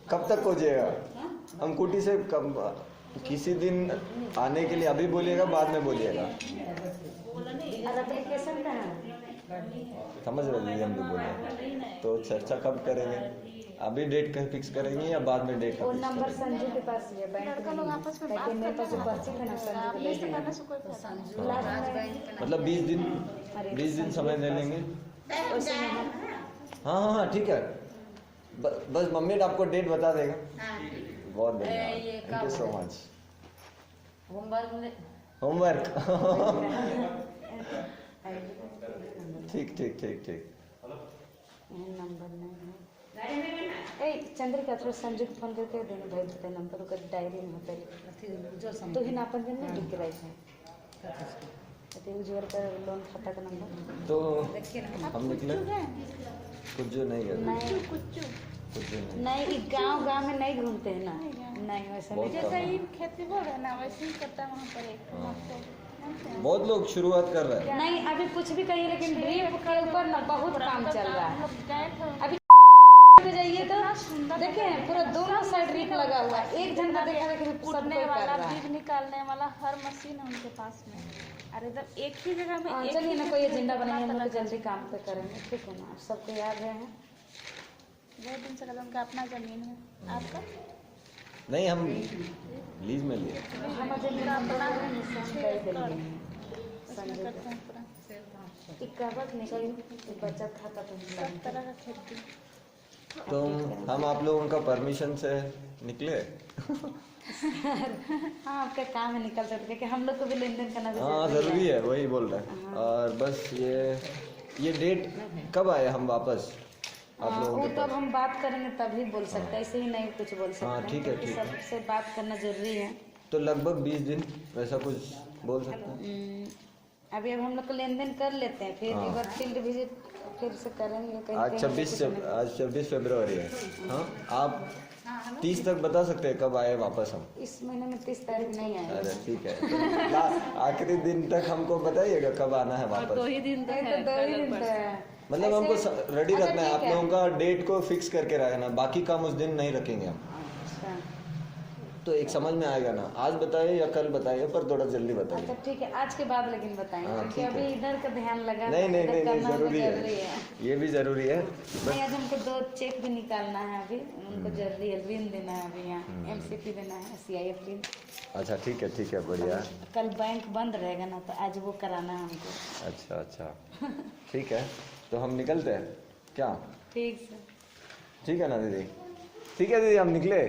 कब तक हो जाएगा? हम कुटी से कब किसी दिन आने के लिए अभी बोलिएगा, बाद में बोलिएगा। और एप्लीकेशन कहाँ है? समझ रहे दीदी, हम भी बोले तो चर्चा कब करेंगे? अभी डेट फिक्स करेंगे या बाद में डेट? वो नंबर संजू के पास है, बैंक में। लोग आपस में बात मेरे पास पर्ची है ना, संजू मतलब 20 दिन समय ले लेंगे। हाँ, ठीक है। बस मम्मी आपको डेट बता देगा। बहुत धन्यवाद, thank you so much. Homework ठीक। नंबर नहीं है। चंद्रिका थोड़ा संजू को फोन करके देने भाई, बता नंबर का डायरी में होता है, तो ही ना अपन दिन में लिख के रहे थे उज्जवल का लोन खाता का नंबर। तो हम निकले कुछ जो नहीं है, नहीं गांव में नहीं घूमते हैं ना, नहीं वैसा नहीं। जैसे ही खेती बोल रहे ना वैसे ही करता है वहाँ पर एक बहुत लोग शुरुआत कर रहे हैं। नहीं अभी कुछ भी कहिए लेकिन ड्रिप के ऊपर ना बहुत काम चल रहा हम है। लोग गए थे अभी पे जाइए तो देखें पूरा दोनों साइड ड्रिप लगा हुआ है, एक झंडा देखा कि सब कूटने कोई कर वाला, रहा है। बीज निकालने वाला हर मशीन है उनके पास में। अरे इधर एक ही जगह में एक चलिए ही ना जगह कोई पे एजेंडा बनाएंगे, हम कितना लोग तरह जल्दी काम पे करेंगे, ठीक है ना। आप सबको याद रहे हैं बहुत दिन से कदम का अपना जमीन है आपका। नहीं हम लीज में लिए। हम एजेंडा अपना कर देंगे। उसमें करते हैं पूरा इक्कावत निकल बचत खाता तो सब तरह का खेती। तो हम आप लोगों का परमिशन से निकले। हाँ आपका काम है निकल सकते कि हम लोग को भी लेन देन करना भी हाँ जरूरी है, वही बोल रहे हैं। और बस ये डेट कब आए हम वापस आप लोगों वो के तो अब पास? हम बात करेंगे तभी बोल सकते हैं, ऐसे ही नहीं कुछ बोल सकते हाँ, हैं, ठीक है, क्योंकि ठीक है। सबसे बात करना जरूरी है। तो लगभग 20 दिन वैसा कुछ बोल सकते हैं। अभी अब हम लोग को लेन देन कर लेते हैं, फिर हाँ। एक बार फील्ड विजिट फिर से करेंगे कहीं आज कहीं 26 फरवरी है। हाँ आप 30 तक बता सकते हैं कब आए वापस हम। इस महीने में 30 तारीख नहीं आए। अरे ठीक है, तो लास्ट आखिरी दिन तक हमको बताइएगा कब आना है वापस। नहीं तो 2 ही दिन तो है। मतलब हमको रेडी अच्छा, रखना है, ठीक आप है। लोगों का डेट को फिक्स करके रखना, बाकी काम उस दिन नहीं रखेंगे हम। अच्छा तो एक समझ में आएगा ना, आज बताइए या कल बताइए, पर थोड़ा जल्दी बताइए। अच्छा ठीक है, आज के बाद लेकिन बताएंगे हाँ, क्योंकि ठीक है। अभी इधर का ध्यान लगा नहीं नहीं इधर नहीं नहीं करना जरूरी जरूरी है, ये भी जरूरी है। नहीं आज हमको 2 चेक भी निकालना है, अभी उनको जरूरी है, ऋण देना है अभी यहाँ MCP देना है, CIF ऋण। अच्छा ठीक है बढ़िया। कल बैंक बंद रहेगा ना तो आज वो कराना है हमको। अच्छा ठीक है, तो हम निकलते हैं क्या? ठीक से ठीक है ना दीदी? ठीक है दीदी हम निकले।